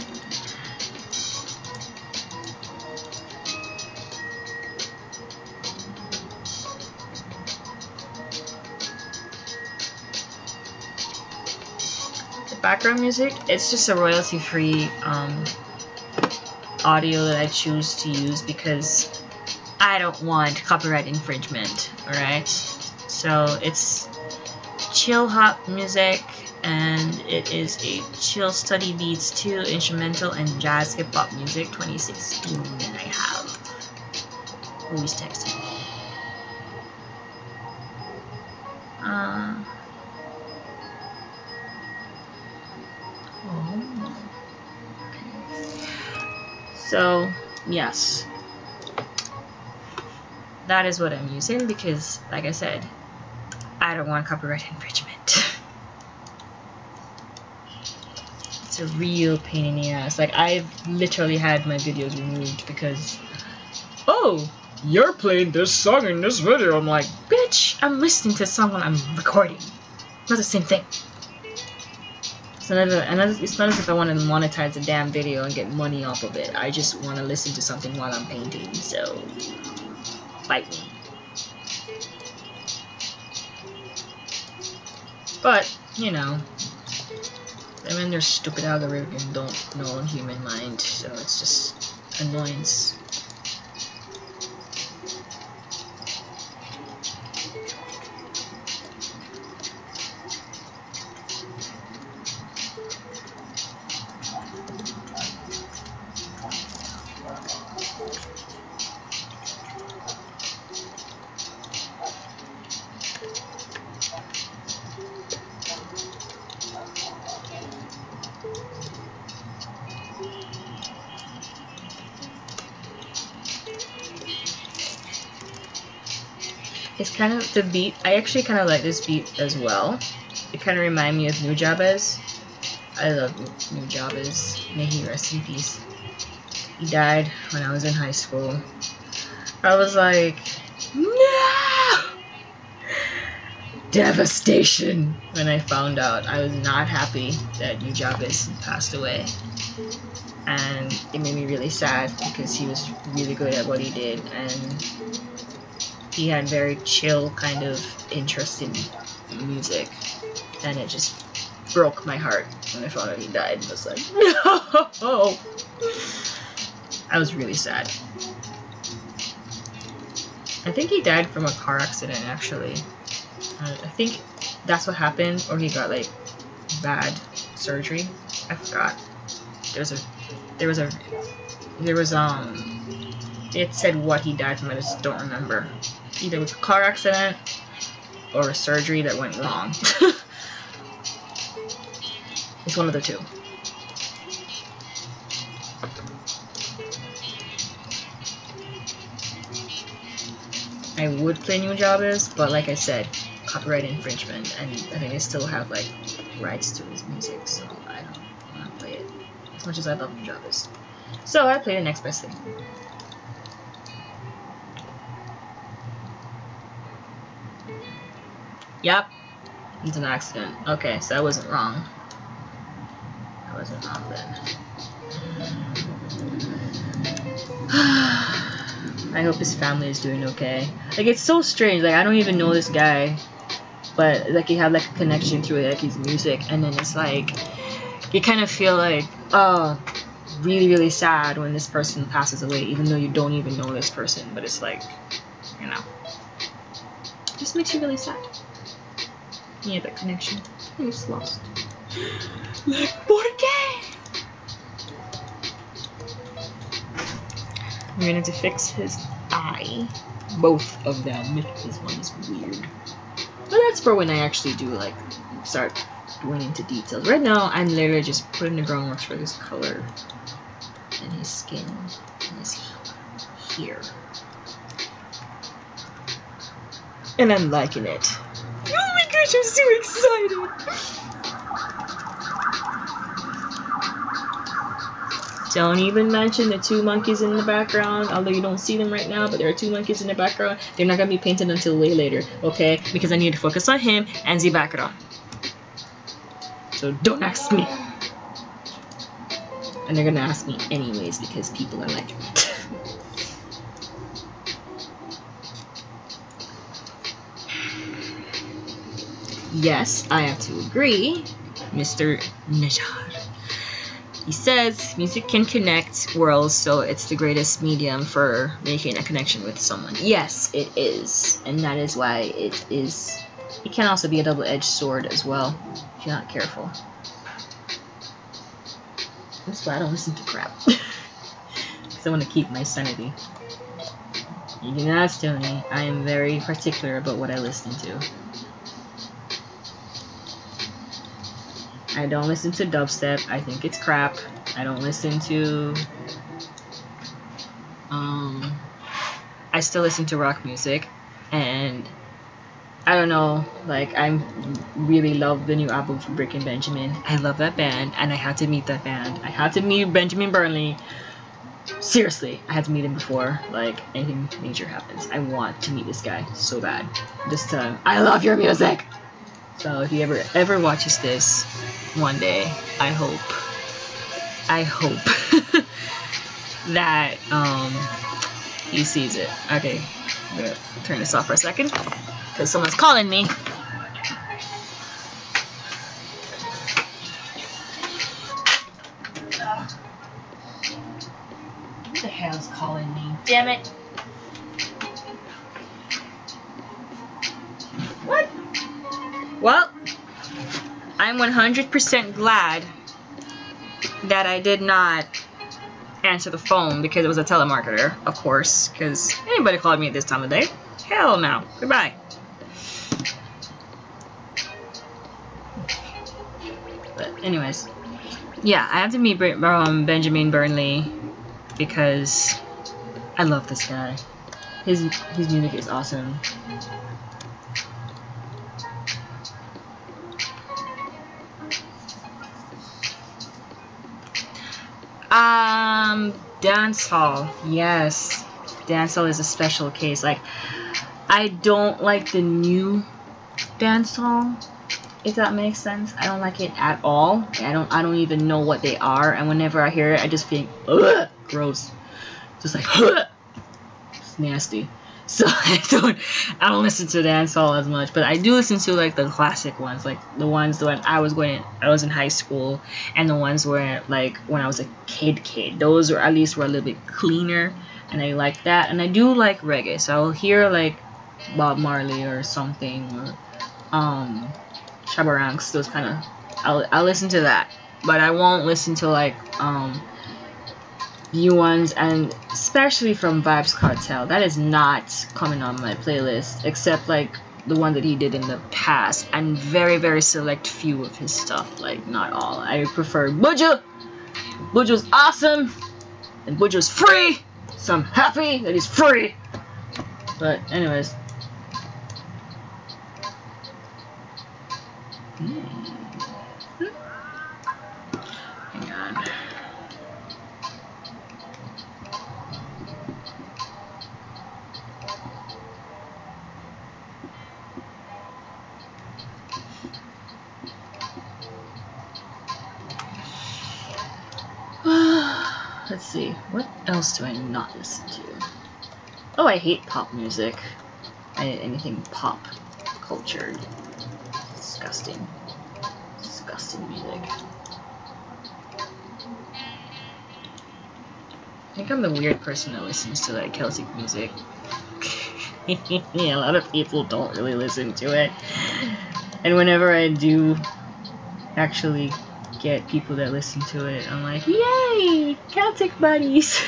The background music, it's just a royalty-free audio that I choose to use because I don't want copyright infringement, alright? So it's chill hop music, and it is a chill study beats 2 instrumental and jazz hip hop music 2016 that I have. Who's texting? So, yes. That is what I'm using because, like I said, I don't want copyright infringement. It's a real pain in the ass. Like, I've literally had my videos removed because, oh, you're playing this song in this video. I'm like, bitch, I'm listening to someone I'm recording. Not the same thing. It's not as if I want to monetize a damn video and get money off of it. I just want to listen to something while I'm painting, so fight me. But, you know, I mean, their stupid algorithm don't know human mind, so it's just annoyance. It's kind of the beat. I actually kind of like this beat as well. It kind of reminds me of Nujabes. I love Nujabes. May he rest in peace. He died when I was in high school. I was like, no! Devastation when I found out. I was not happy that Nujabes passed away. And it made me really sad because he was really good at what he did, and he had very chill kind of interest in music, and it just broke my heart when I found out he died. I was like, no! I was really sad. I think he died from a car accident, actually. I think that's what happened, or he got like bad surgery. I forgot. It said what he died from. I just don't remember. Either it was a car accident or a surgery that went wrong. It's one of the two. I would play Nujabes, but like I said, copyright infringement, and I think I still have like rights to his music, so I don't want to play it as much as I love Nujabes. So I play the next best thing. Yep, it's an accident. Okay, so I wasn't wrong. I wasn't wrong then. I hope his family is doing okay. Like, it's so strange. Like, I don't even know this guy, but like you have like a connection through like his music, and then it's like you kind of feel like, oh, really, really sad when this person passes away, even though you don't even know this person. But it's like, you know, it just makes you really sad. Yeah, that connection. He's lost. Like, ¿por qué? I'm gonna have to fix his eye. Both of them. This one is weird. But that's for when I actually do, like, start going into details. Right now, I'm literally just putting the groundwork for his color and his skin and his here. And I'm liking it. Oh my gosh, I'm so excited! Don't even mention the 2 monkeys in the background, although you don't see them right now, but there are 2 monkeys in the background. They're not going to be painted until way later, okay? Because I need to focus on him and the background. So don't ask me. And they're going to ask me anyways because people are like that. Yes, I have to agree, Mr. Nijar. He says music can connect worlds, so it's the greatest medium for making a connection with someone. Yes, it is. And that is why it is It can also be a double-edged sword as well, if you're not careful. That's why I don't listen to crap. Because I want to keep my sanity. You can ask Tony, I am very particular about what I listen to. I don't listen to dubstep, I think it's crap. I don't listen to... I still listen to rock music, and I don't know, like, I really love the new album from Breaking Benjamin. I love that band, and I had to meet that band. I had to meet Benjamin Burnley. Seriously, I had to meet him before, like, anything major happens. I want to meet this guy so bad. Just I love your music! So if he ever watches this one day, I hope that, he sees it. Okay, I'm gonna turn this off for a second, because someone's calling me. Who the hell's calling me? Damn it! What? Well, I'm 100% glad that I did not answer the phone because it was a telemarketer, of course, because anybody called me at this time of day? Hell no. Goodbye. But anyways, yeah, I have to meet Benjamin Burnley because I love this guy. His music is awesome. Dancehall. Yes. Dancehall is a special case. Like, I don't like the new dancehall, if that makes sense. I don't like it at all. I don't even know what they are, and whenever I hear it, I just feel gross. Just like it's nasty. So I don't listen to dancehall as much, but I do listen to like the classic ones, like the ones when I was in high school, and the ones where like when I was a kid. Those were at least were a little bit cleaner, and I like that. And I do like reggae, so I'll hear like Bob Marley or something, or Shabba Ranks, those kind of. I'll listen to that, but I won't listen to like new ones, and especially from Vybz Kartel. That is not coming on my playlist, except like the one that he did in the past, and very, very select few of his stuff, like not all. I prefer Buju. Buju's awesome, and Buju's free, so I'm happy that he's free. But anyways, hang on. Let's see, what else do I not listen to? Oh, I hate pop music. Anything pop culture. Disgusting. Disgusting music. I think I'm the weird person that listens to like Celtic music. A lot of people don't really listen to it. And whenever I do actually get people that listen to it, I'm like, yay! Celtic buddies!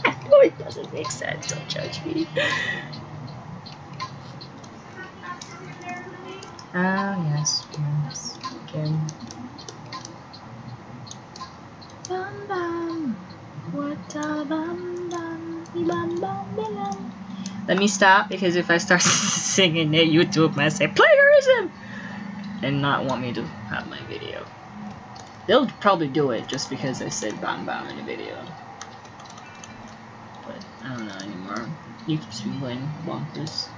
I know it doesn't make sense, don't judge me. Ah, yes, yes, again. Bam bam, what a bam bam, bam bam bam. Let me stop, because if I start singing it, YouTube might say plagiarism! And not want me to have my video. They'll probably do it just because I said bam bam in the video. But I don't know anymore. YouTube's been going bonkers.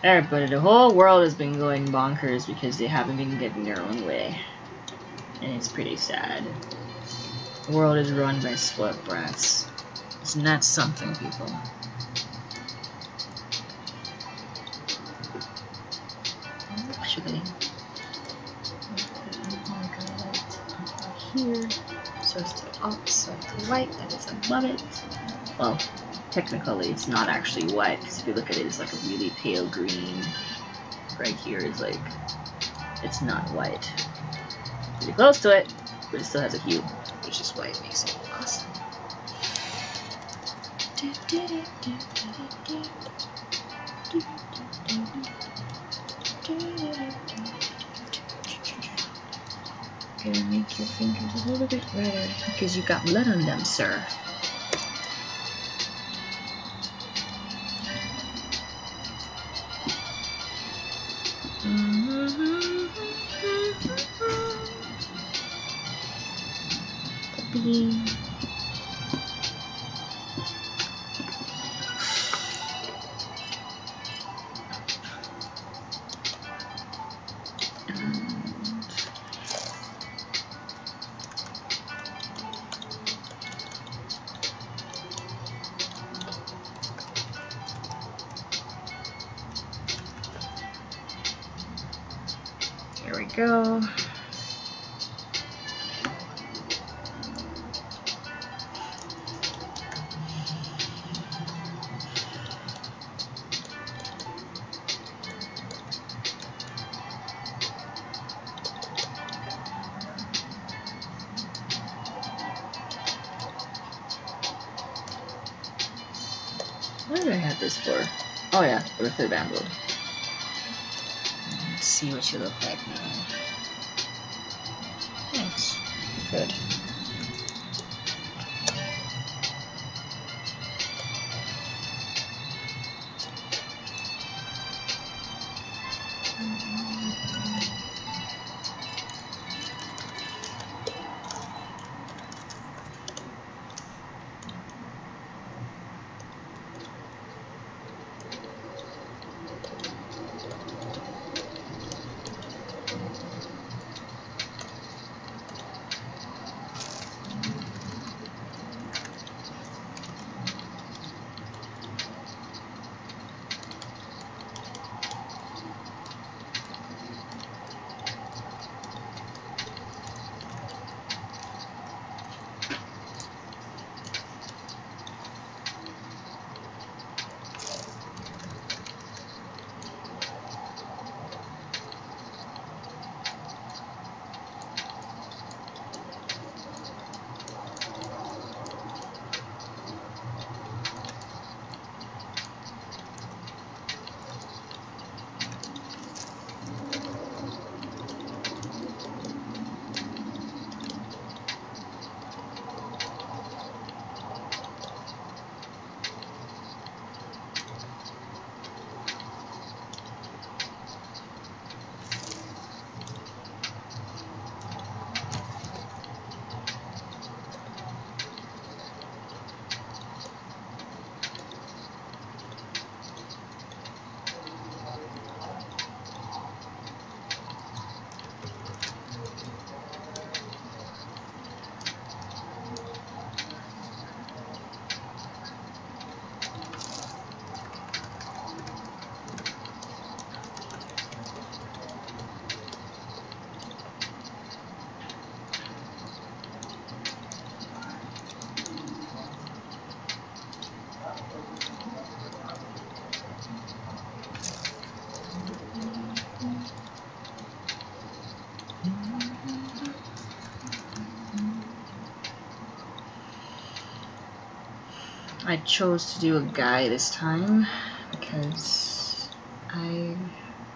Everybody, the whole world has been going bonkers because they haven't been getting their own way. And it's pretty sad. The world is run by spoiled brats. Isn't that something, people? Actually, here, source to up, source to right, that is above it. Well, technically it's not actually white, because if you look at it, it's like a really pale green. Right here is like, it's not white. Pretty close to it, but it still has a hue, which is why it makes it awesome. Gonna make your fingers a little bit redder because you got blood on them, sir. Puppy. Here we go. What did I have this for? Oh yeah, for the third bamboo. Let's see what you look like now. Thanks. Good. I chose to do a guy this time because I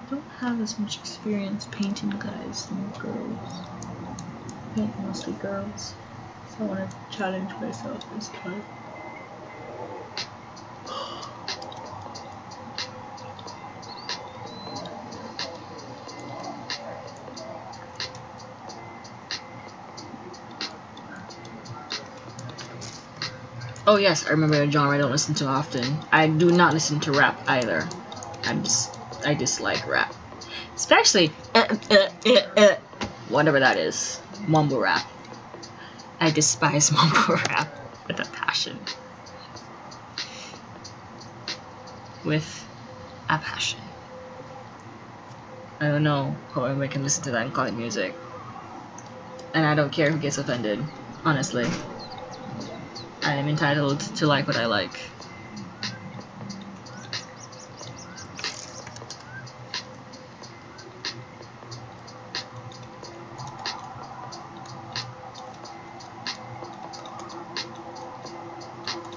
don't have as much experience painting guys than girls. I paint mostly girls, so I want to challenge myself this time. Oh yes, I remember a genre I don't listen to often. I do not listen to rap either. I dislike rap. Especially whatever that is. Mumble rap. I despise mumble rap with a passion. With a passion. I don't know how I can listen to that and call it music. And I don't care who gets offended, honestly. I am entitled to like what I like.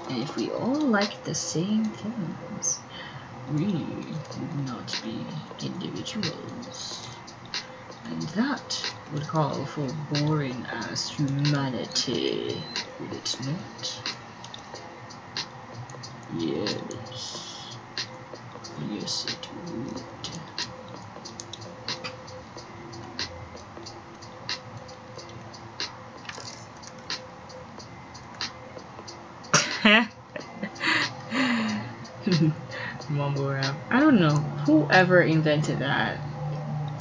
And if we all liked the same things, we would not be individuals. And that would call for boring ass humanity, would it not? Yes. Yes, it would. Mumble rap. I don't know whoever invented that.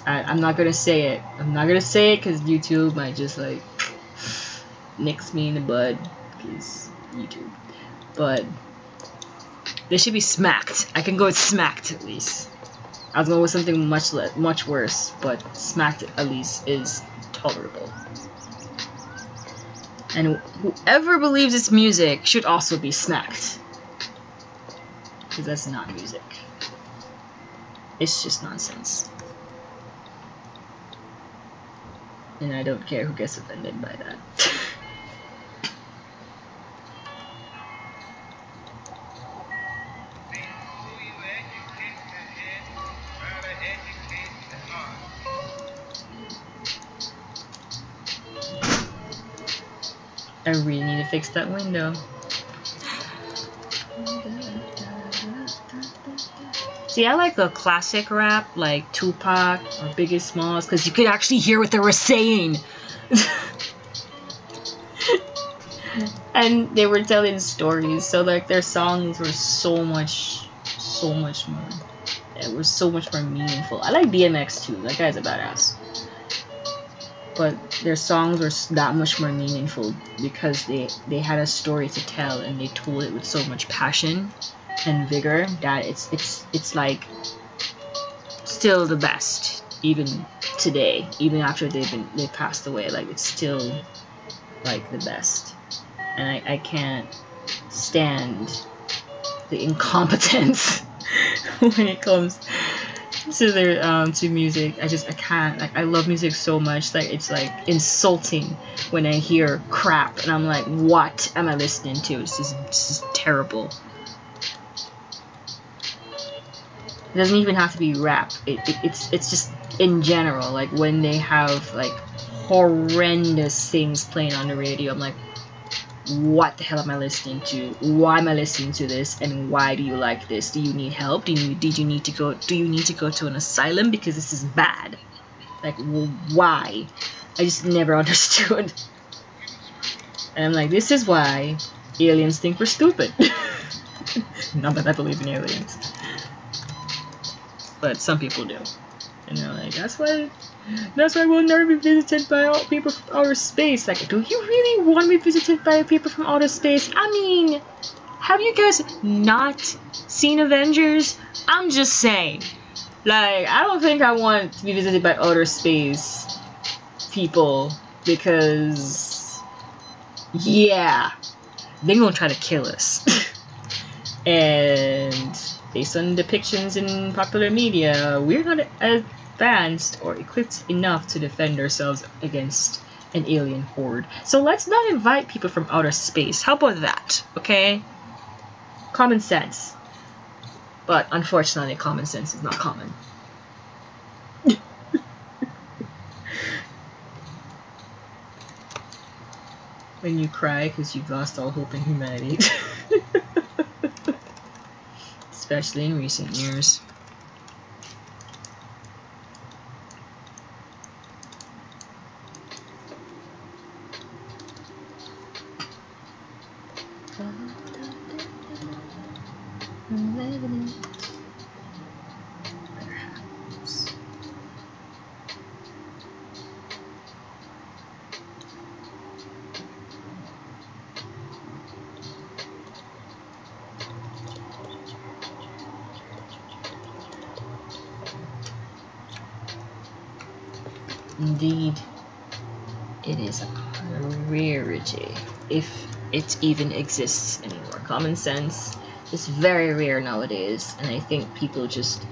I'm not gonna say it. I'm not gonna say it because YouTube might just like nix me in the bud because YouTube. But they should be smacked. I can go with smacked at least. I was going with something much worse, but smacked at least is tolerable. And whoever believes it's music should also be smacked. Because that's not music. It's just nonsense. And I don't care who gets offended by that. I really need to fix that window. See, I like the classic rap, like Tupac or Biggie Smalls, because you could actually hear what they were saying. And they were telling stories, so like their songs were so much more. It was so much more meaningful. I like DMX too. That guy's a badass. But their songs were that much more meaningful because they had a story to tell and they told it with so much passion and vigor that it's like still the best even today, even after they passed away. Like it's still like the best, and I can't stand the incompetence when it comes to their to music. I can't. Like, I love music so much. Like, it's like insulting when I hear crap and I'm like, what am I listening to? It's just terrible. It doesn't even have to be rap. It's just in general. Like when they have like horrendous things playing on the radio, I'm like, what the hell am I listening to? Why am I listening to this? And why do you like this? Do you need help? Do you need to go to an asylum because this is bad? Like, well, why? I just never understood. And I'm like, this is why aliens think we're stupid. Not that I believe in aliens, but some people do. And they're like, that's why we'll never be visited by all people from outer space. Like, do you really want to be visited by people from outer space? I mean, have you guys not seen Avengers? I'm just saying. Like, I don't think I want to be visited by outer space people because, yeah, they're gonna try to kill us. And based on depictions in popular media, we're not advanced or equipped enough to defend ourselves against an alien horde. So let's not invite people from outer space. How about that? Okay? Common sense. But unfortunately, common sense is not common. When you cry because you've lost all hope in humanity. Especially in recent years. I'm living it. Perhaps. Indeed, it is a rarity, if it even exists anymore. Common sense is very rare nowadays, and I think people just...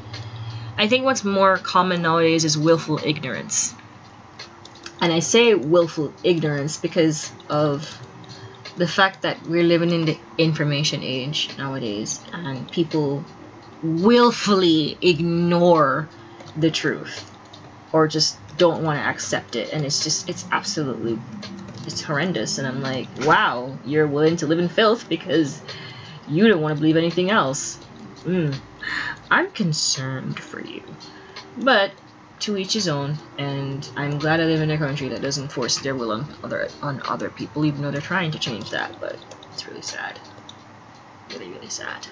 I think what's more common nowadays is willful ignorance. And I say willful ignorance because of the fact that we're living in the information age nowadays and people willfully ignore the truth or just don't want to accept it, and it's absolutely, it's horrendous. And I'm like, wow, you're willing to live in filth because you don't want to believe anything else. I'm concerned for you, but to each his own. And I'm glad I live in a country that doesn't force their will on other people, even though they're trying to change that. But it's really sad, really, really sad.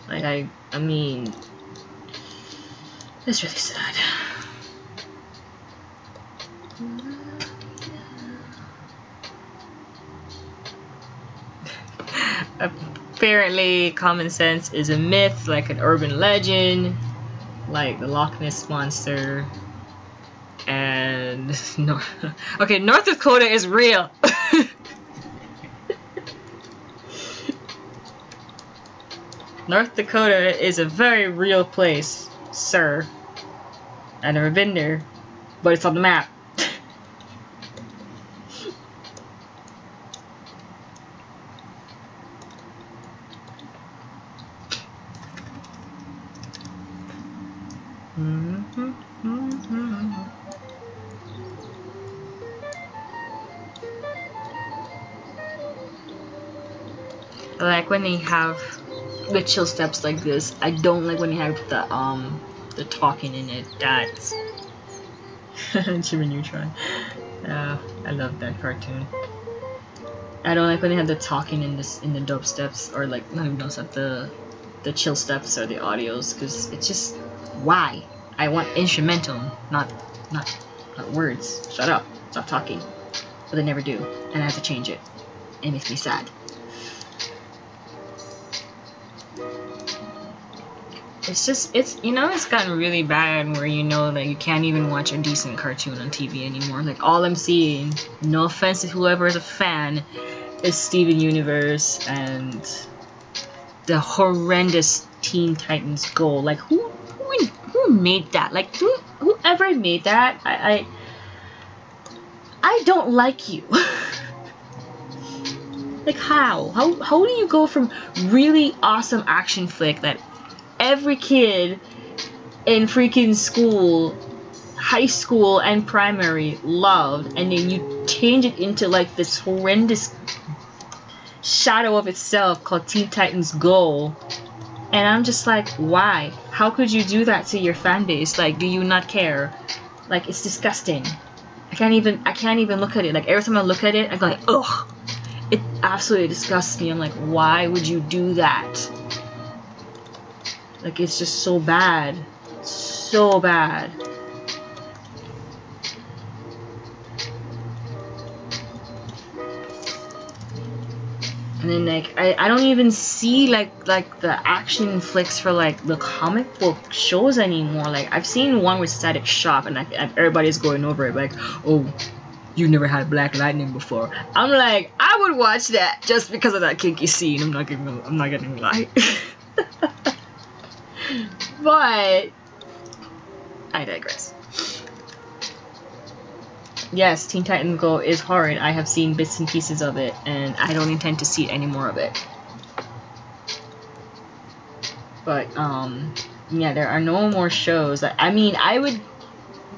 Like I mean, it's really sad. Apparently, common sense is a myth, like an urban legend, like the Loch Ness monster. And okay, North Dakota is real. North Dakota is a very real place, sir. I've never been there, but it's on the map. I like when they have the chill steps like this. I don't like when they have the talking in it. That's Jimmy Neutron. I love that cartoon. I don't like when they have the talking in the dope steps, or like not even dope step, the chill steps or the audios, because it's just, why? I want instrumental, not words. Shut up, stop talking. But they never do, and I have to change it. It makes me sad. It's just, it's gotten really bad where, that you can't even watch a decent cartoon on TV anymore. Like, all I'm seeing, no offense to whoever is a fan, is Steven Universe and the horrendous Teen Titans Go. Like, who made that? Like, whoever made that, I don't like you. Like, how do you go from really awesome action flick that every kid in freaking school, high school and primary loved, and then you change it into like this horrendous shadow of itself called Teen Titans Go? And I'm just like, why? How could you do that to your fan base? Like, do you not care? Like, it's disgusting. I can't even look at it. Like, every time I look at it, I go like, ugh. It absolutely disgusts me. I'm like, why would you do that? Like, it's just so bad. So bad. And then, like, I don't even see, like the action flicks for, like, the comic book shows anymore. Like, I've seen one with Static Shock, and everybody's going over it, like, oh, you never had Black Lightning before. I'm like, I would watch that just because of that kinky scene. I'm not gonna lie. But I digress. Yes, Teen Titans Go is horrid. I have seen bits and pieces of it, and I don't intend to see any more of it. But yeah, there are no more shows. I mean,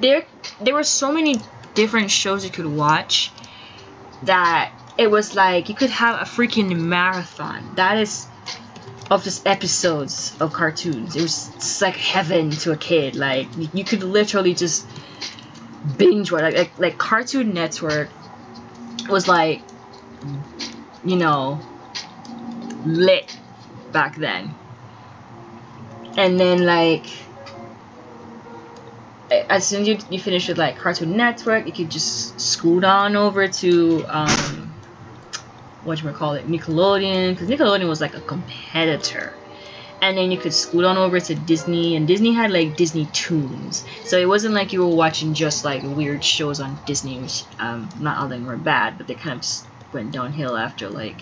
there were so many different shows you could watch that it was like you could have a freaking marathon. That is of just episodes of cartoons. It was just like heaven to a kid. Like, you could literally just binge watch. Like Cartoon Network was like, lit back then. And then, like, as soon as you finish with like Cartoon Network, you could just scoot on over to whatchamacallit, Nickelodeon, because Nickelodeon was like a competitor. And then you could scoot on over to Disney, and Disney had like Disney Toons, so it wasn't like you were watching just like weird shows on Disney, which not all of them were bad, but they kind of just went downhill after like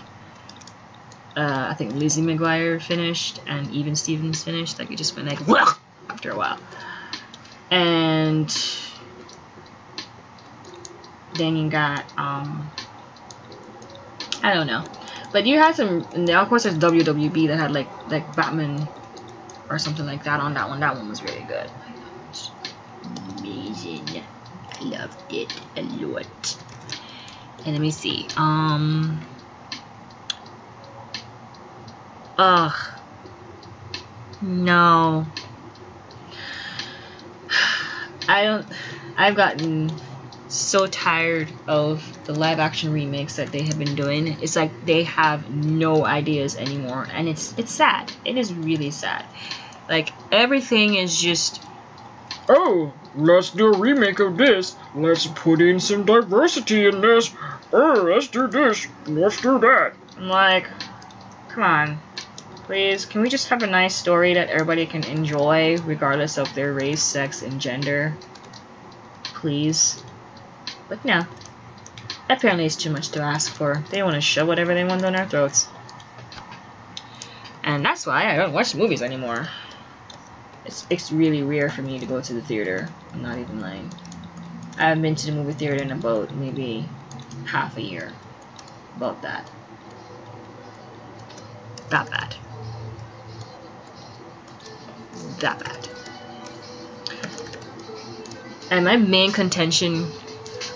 I think Lizzie McGuire finished and Even Stevens finished. Like, it just went like whoa after a while. And then you got I don't know. But you had some, and of course there's WWB that had like Batman or something like that on that one. That one was really good. Amazing. Loved it a lot. And let me see. Ugh. No. I've gotten so tired of the live action remakes that they have been doing. It's like they have no ideas anymore, and it's sad. It is really sad. Like everything is just, oh, let's do a remake of this. Let's put in some diversity in this. Oh, let's do this. Let's do that. I'm like, come on. Please, can we just have a nice story that everybody can enjoy regardless of their race, sex, and gender? Please. But no. Apparently it's too much to ask for. They want to shove whatever they want down our throats. And that's why I don't watch movies anymore. It's really rare for me to go to the theater. I'm not even lying. I haven't been to the movie theater in about maybe half a year. About that. That bad. That bad. And my main contention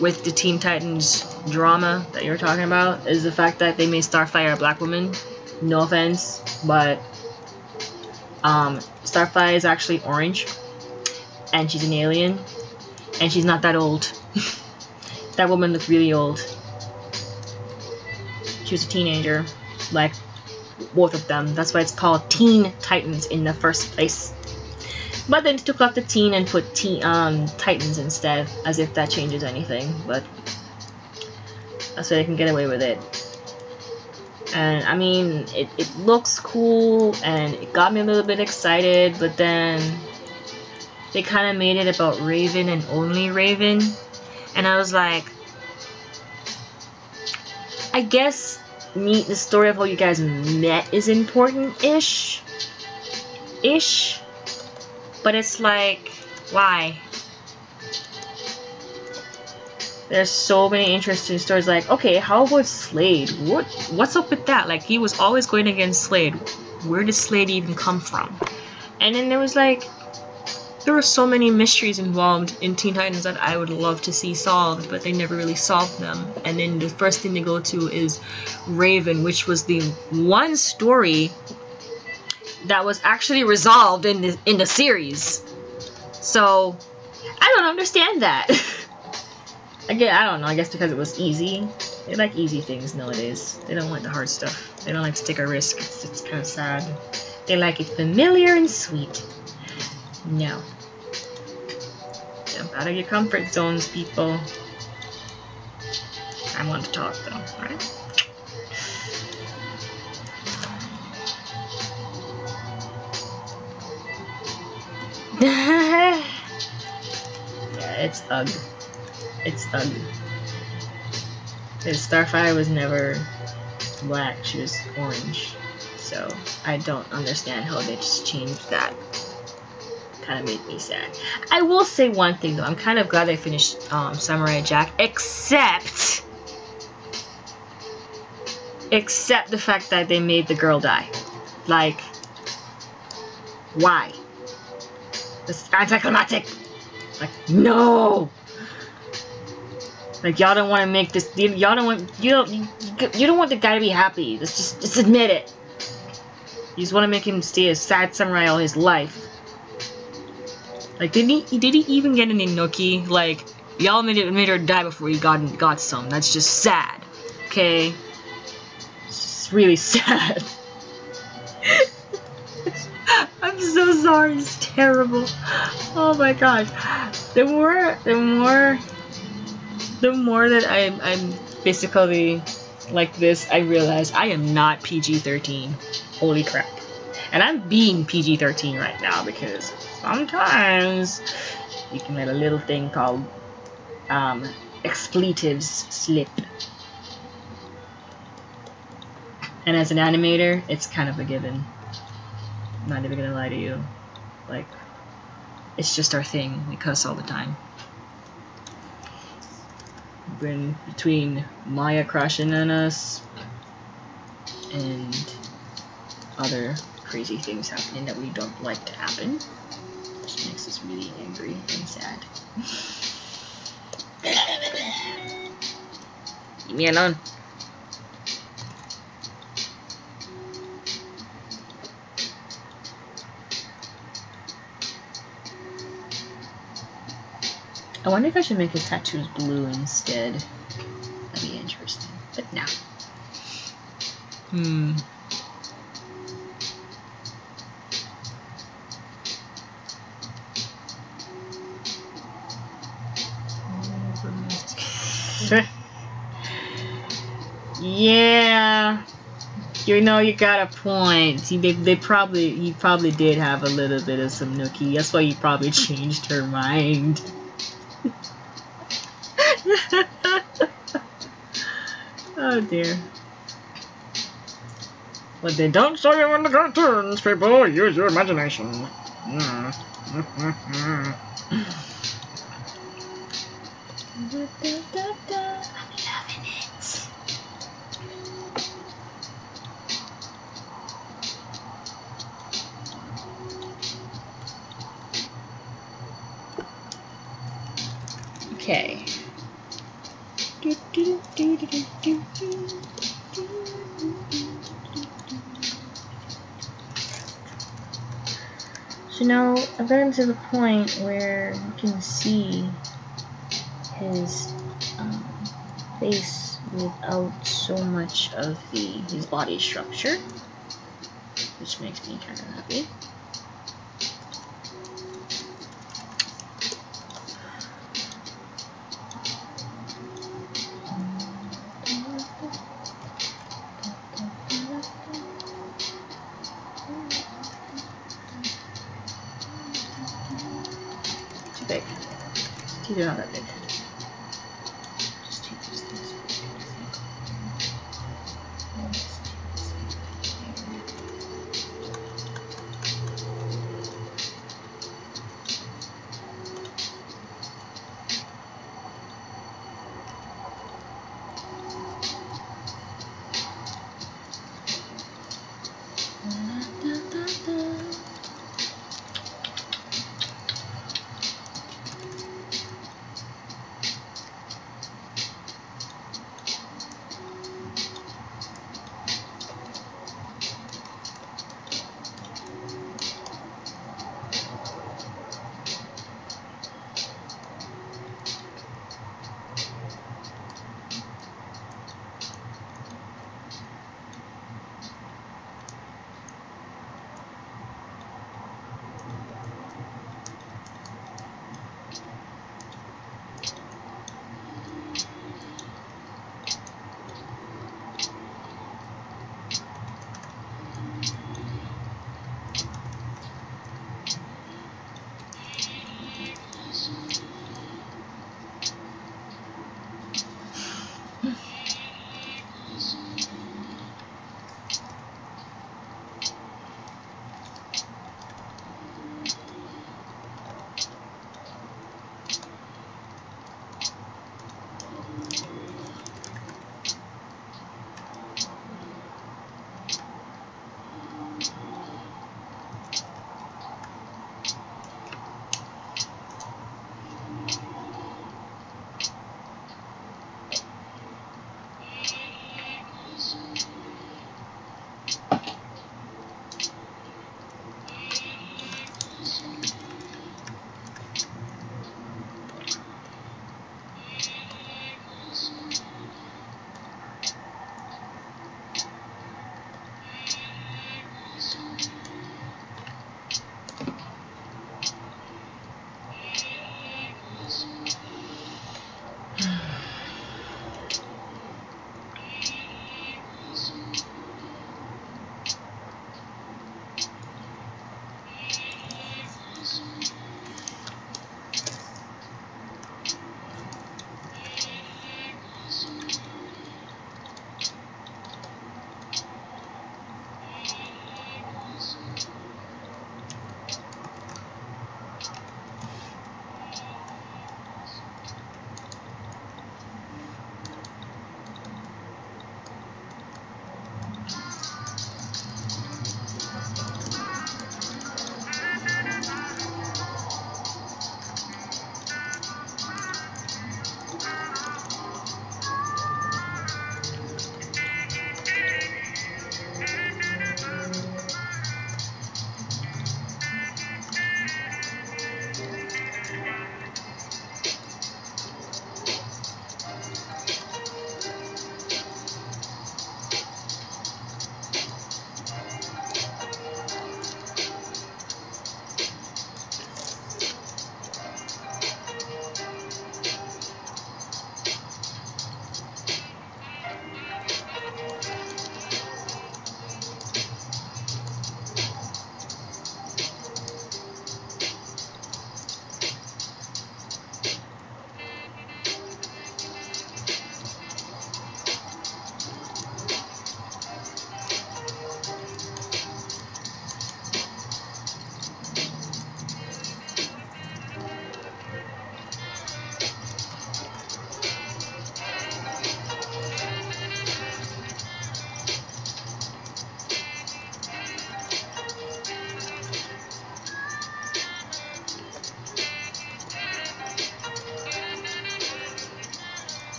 with the Teen Titans drama that you're talking about is the fact that they made Starfire a black woman. No offense, but Starfire is actually orange, and she's an alien, and she's not that old. That woman looked really old. She was a teenager, like both of them. That's why it's called Teen Titans in the first place. But then took off the teen and put Titans instead, as if that changes anything. But that's why they can get away with it. And I mean, it looks cool, and it got me a little bit excited, but then they kind of made it about Raven and only Raven. And I was like, I guess the story of how you guys met is important-ish. But it's like, why? There's so many interesting stories. Like, okay, how about Slade? What's up with that? Like, he was always going against Slade. Where did Slade even come from? And then there were so many mysteries involved in Teen Titans that I would love to see solved, but they never really solved them. And then the first thing they go to is Raven, which was the one story that was actually resolved in the series. So I don't understand that. Again, I don't know. I guess because it was easy. They like easy things nowadays. They don't like the hard stuff. They don't like to take a risk. It's kind of sad. They like it familiar and sweet. No. Jump out of your comfort zones, people. I want to talk though, right? Yeah, it's ugly. It's ugly. Because Starfire was never black, she was orange. So I don't understand how they just changed that. Kind of made me sad. I will say one thing though, I'm kind of glad they finished Samurai Jack, except the fact that they made the girl die. Like, why? It's anticlimactic. Like, no. Like, y'all don't want to make this. Y'all don't want. You don't want the guy to be happy. Just admit it. You just want to make him stay a sad samurai all his life. Like, did he even get an inoki? Like, y'all made her die before he got some. That's just sad. Okay. It's really sad. I'm so sorry. It's terrible. Oh my god. The more that I'm basically like this, I realize I am not PG-13. Holy crap. And I'm being PG-13 right now because sometimes you can let a little thing called expletives slip. And as an animator, it's kind of a given. I'm not even gonna lie to you. Like, it's just our thing. We cuss all the time. Between Maya crashing on us, and other crazy things happening that we don't like to happen, which makes us really angry and sad. Leave me alone. I wonder if I should make his tattoos blue instead. That'd be interesting. But no. Yeah. You know, you got a point. See, he probably did have a little bit of some nookie. That's why you probably changed her mind. Oh dear. But they don't show you in the cartoons, people. Use your imagination. I'm loving it. Okay. So now I've gotten to the point where you can see his face without so much of his body structure, which makes me kind of happy. Big. Teeth are not that big. Just take these things.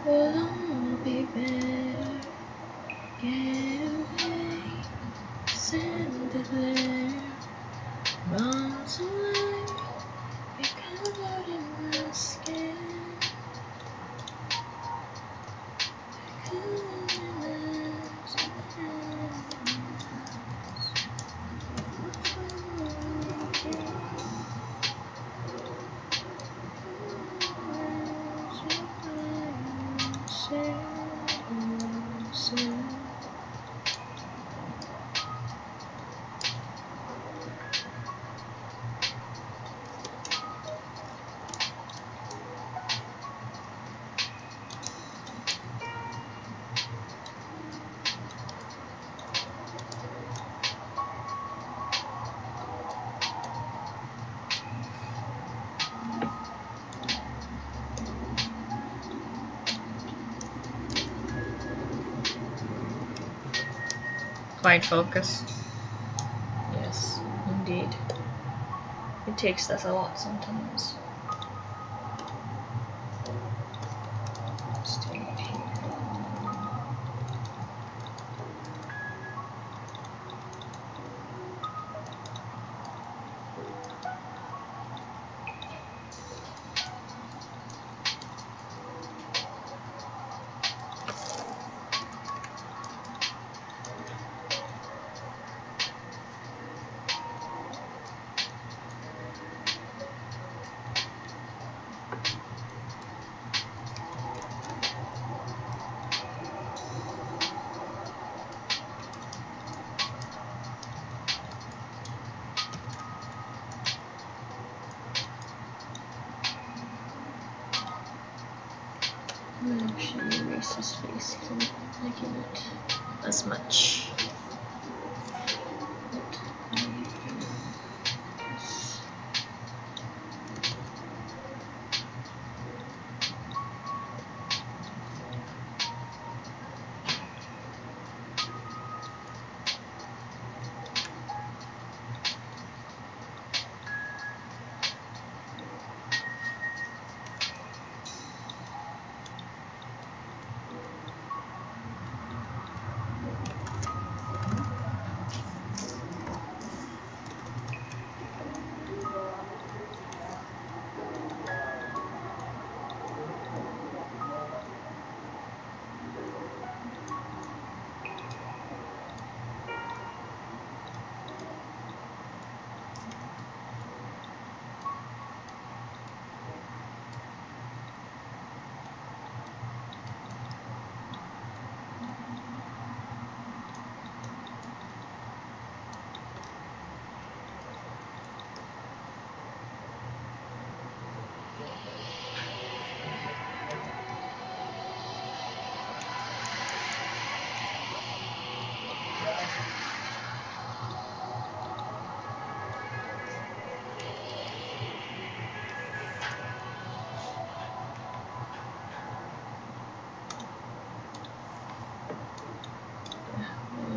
We'll all be better. Get away, send it there. Runs away, be covered in my skin. Quiet focus. Yes, indeed. It takes that a lot sometimes. Stay here. Actually, erase his face because I'm not liking it as much.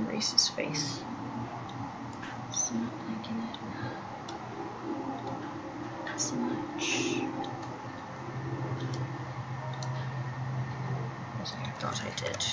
Erase his face. It's not liking it as much as I thought I did.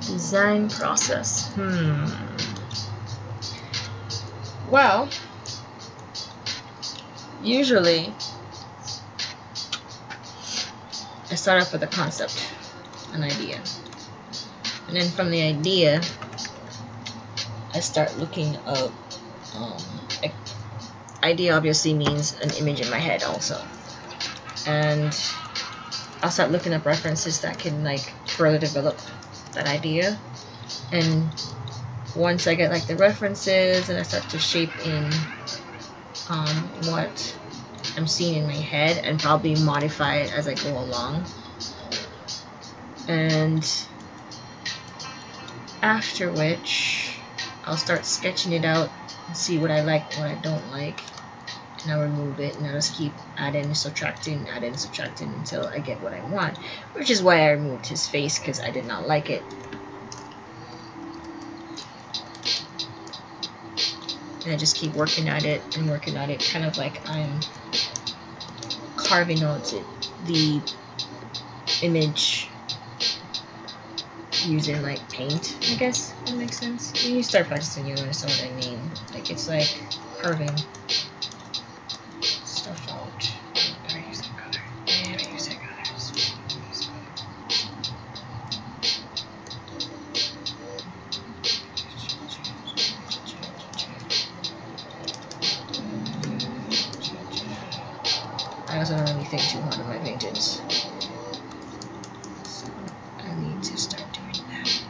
Design process. Well, usually I start off with a concept, an idea, and then from the idea I start looking up. Idea obviously means an image in my head also, and I'll start looking up references that can like further develop that idea. And once I get like the references and I start to shape in what I'm seeing in my head, and probably modify it as I go along. And after which I'll start sketching it out and see what I like, what I don't like, and I'll remove it, and I'll just keep adding, subtracting until I get what I want, which is why I removed his face, because I did not like it. And I just keep working at it, kind of like I'm carving out the image using like paint, I guess that makes sense. When you start practicing, you understand what I mean. Like it's like carving stuff out. Better use that color. Better use that colors. I also don't really think too hard of my paintings, so I need to start doing that.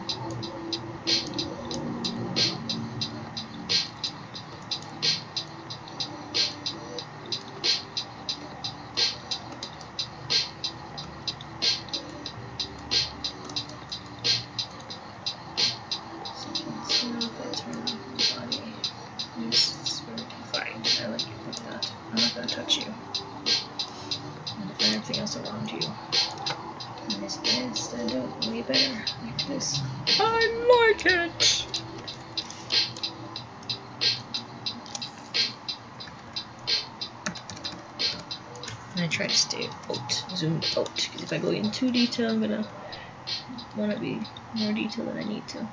I like it like that. I'm not gonna touch you. And if anything else around you, and this bed stand up way better like this. I like it. And I try to stay out, zoomed out, because if I go in too detail, I'm gonna want to be more detailed than I need to.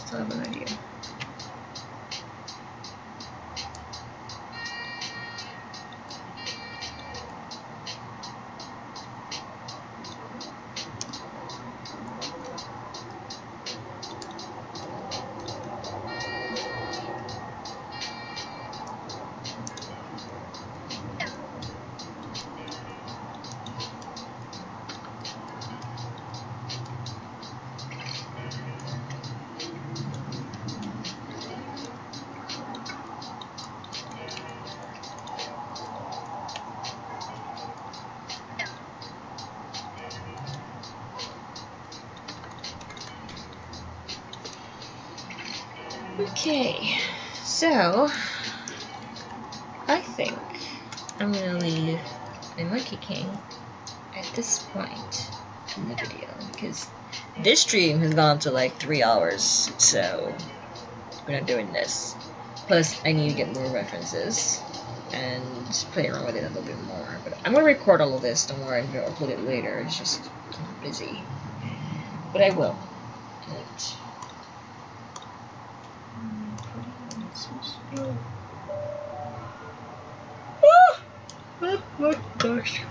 Still have an idea. Okay, so I think I'm gonna leave my Monkey King at this point in the video, because this stream has gone to like 3 hours, so we're not doing this. Plus, I need to get more references and play around with it a little bit more. But I'm gonna record all of this. Don't worry, I'm gonna upload it later. It's just I'm busy. but I will. Oh my gosh.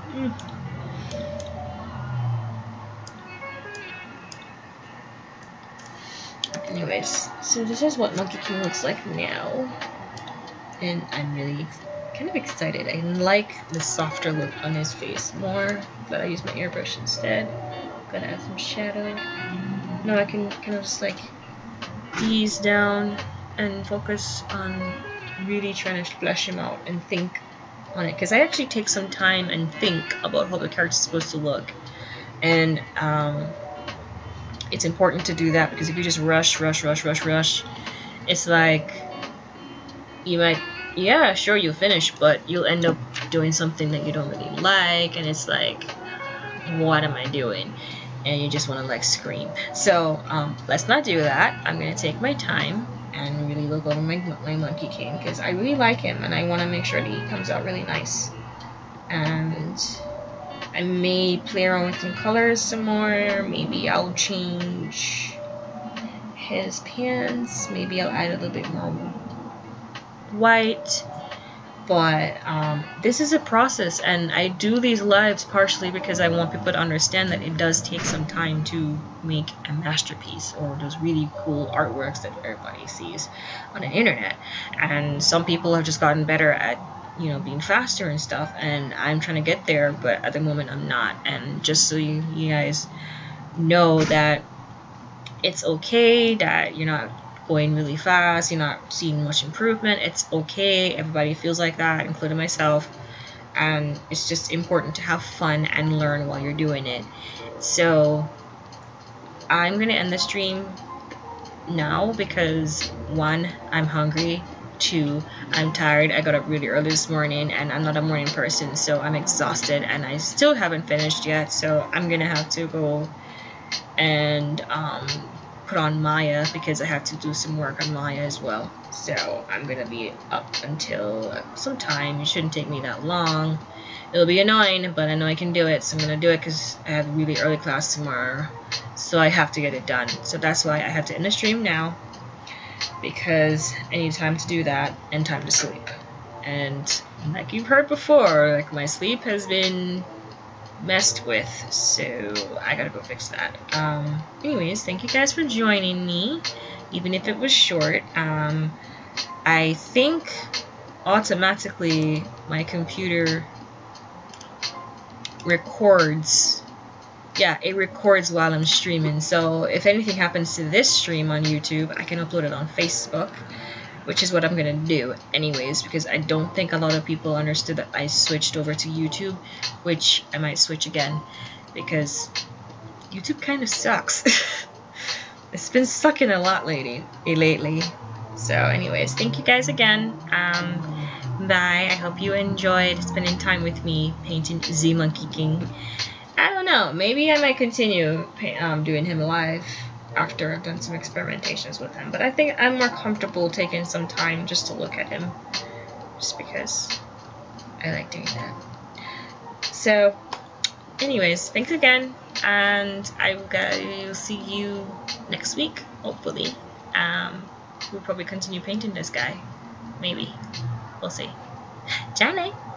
Anyways, so this is what Monkey King looks like now. And I'm really kind of excited. I like the softer look on his face more, but I use my airbrush instead. Gonna add some shadow. Now I can kind of just like ease down and focus on really trying to flesh him out and think on it, because I actually take some time and think about how the character's supposed to look. And it's important to do that, because if you just rush, it's like you might, yeah, sure, you'll finish, but you'll end up doing something that you don't really like, and it's like, what am I doing? And you just want to like scream. So let's not do that. I'm gonna take my time and really look over my Monkey King, because I really like him and I want to make sure that he comes out really nice. And I may play around with some colors some more. Maybe I'll change his pants. Maybe I'll add a little bit more white. But this is a process, and I do these lives partially because I want people to understand that it does take some time to make a masterpiece, or those really cool artworks that everybody sees on the internet. And some people have just gotten better at, you know, being faster and stuff, and I'm trying to get there, but at the moment I'm not. And just so you guys know that it's okay that you're not going really fast, you're not seeing much improvement, it's okay. Everybody feels like that, including myself, and it's just important to have fun and learn while you're doing it. So I'm gonna end the stream now because 1, I'm hungry, 2, I'm tired. I got up really early this morning and I'm not a morning person, so I'm exhausted and I still haven't finished yet, so I'm gonna have to go and put on Maya, because I have to do some work on Maya as well. So I'm gonna be up until some time. It shouldn't take me that long. It'll be annoying, but I know I can do it, so I'm gonna do it because I have a really early class tomorrow, so I have to get it done. So that's why I have to end the stream now, because I need time to do that and time to sleep. And like you've heard before, like my sleep has been messed with, so I gotta go fix that. Anyways, thank you guys for joining me, even if it was short. I think automatically my computer records. Yeah, it records while I'm streaming, so if anything happens to this stream on YouTube, I can upload it on Facebook, which is what I'm gonna do anyways, because I don't think a lot of people understood that I switched over to YouTube, which I might switch again, because YouTube kind of sucks. It's been sucking a lot lately. So anyways, thank you guys again. Bye. I hope you enjoyed spending time with me painting the Monkey King. I don't know, maybe I might continue doing him live after I've done some experimentations with him, but I think I'm more comfortable taking some time just to look at him, just because I like doing that. So anyways, thanks again, and I will see you next week, hopefully. We'll probably continue painting this guy, maybe, we'll see. Ciao.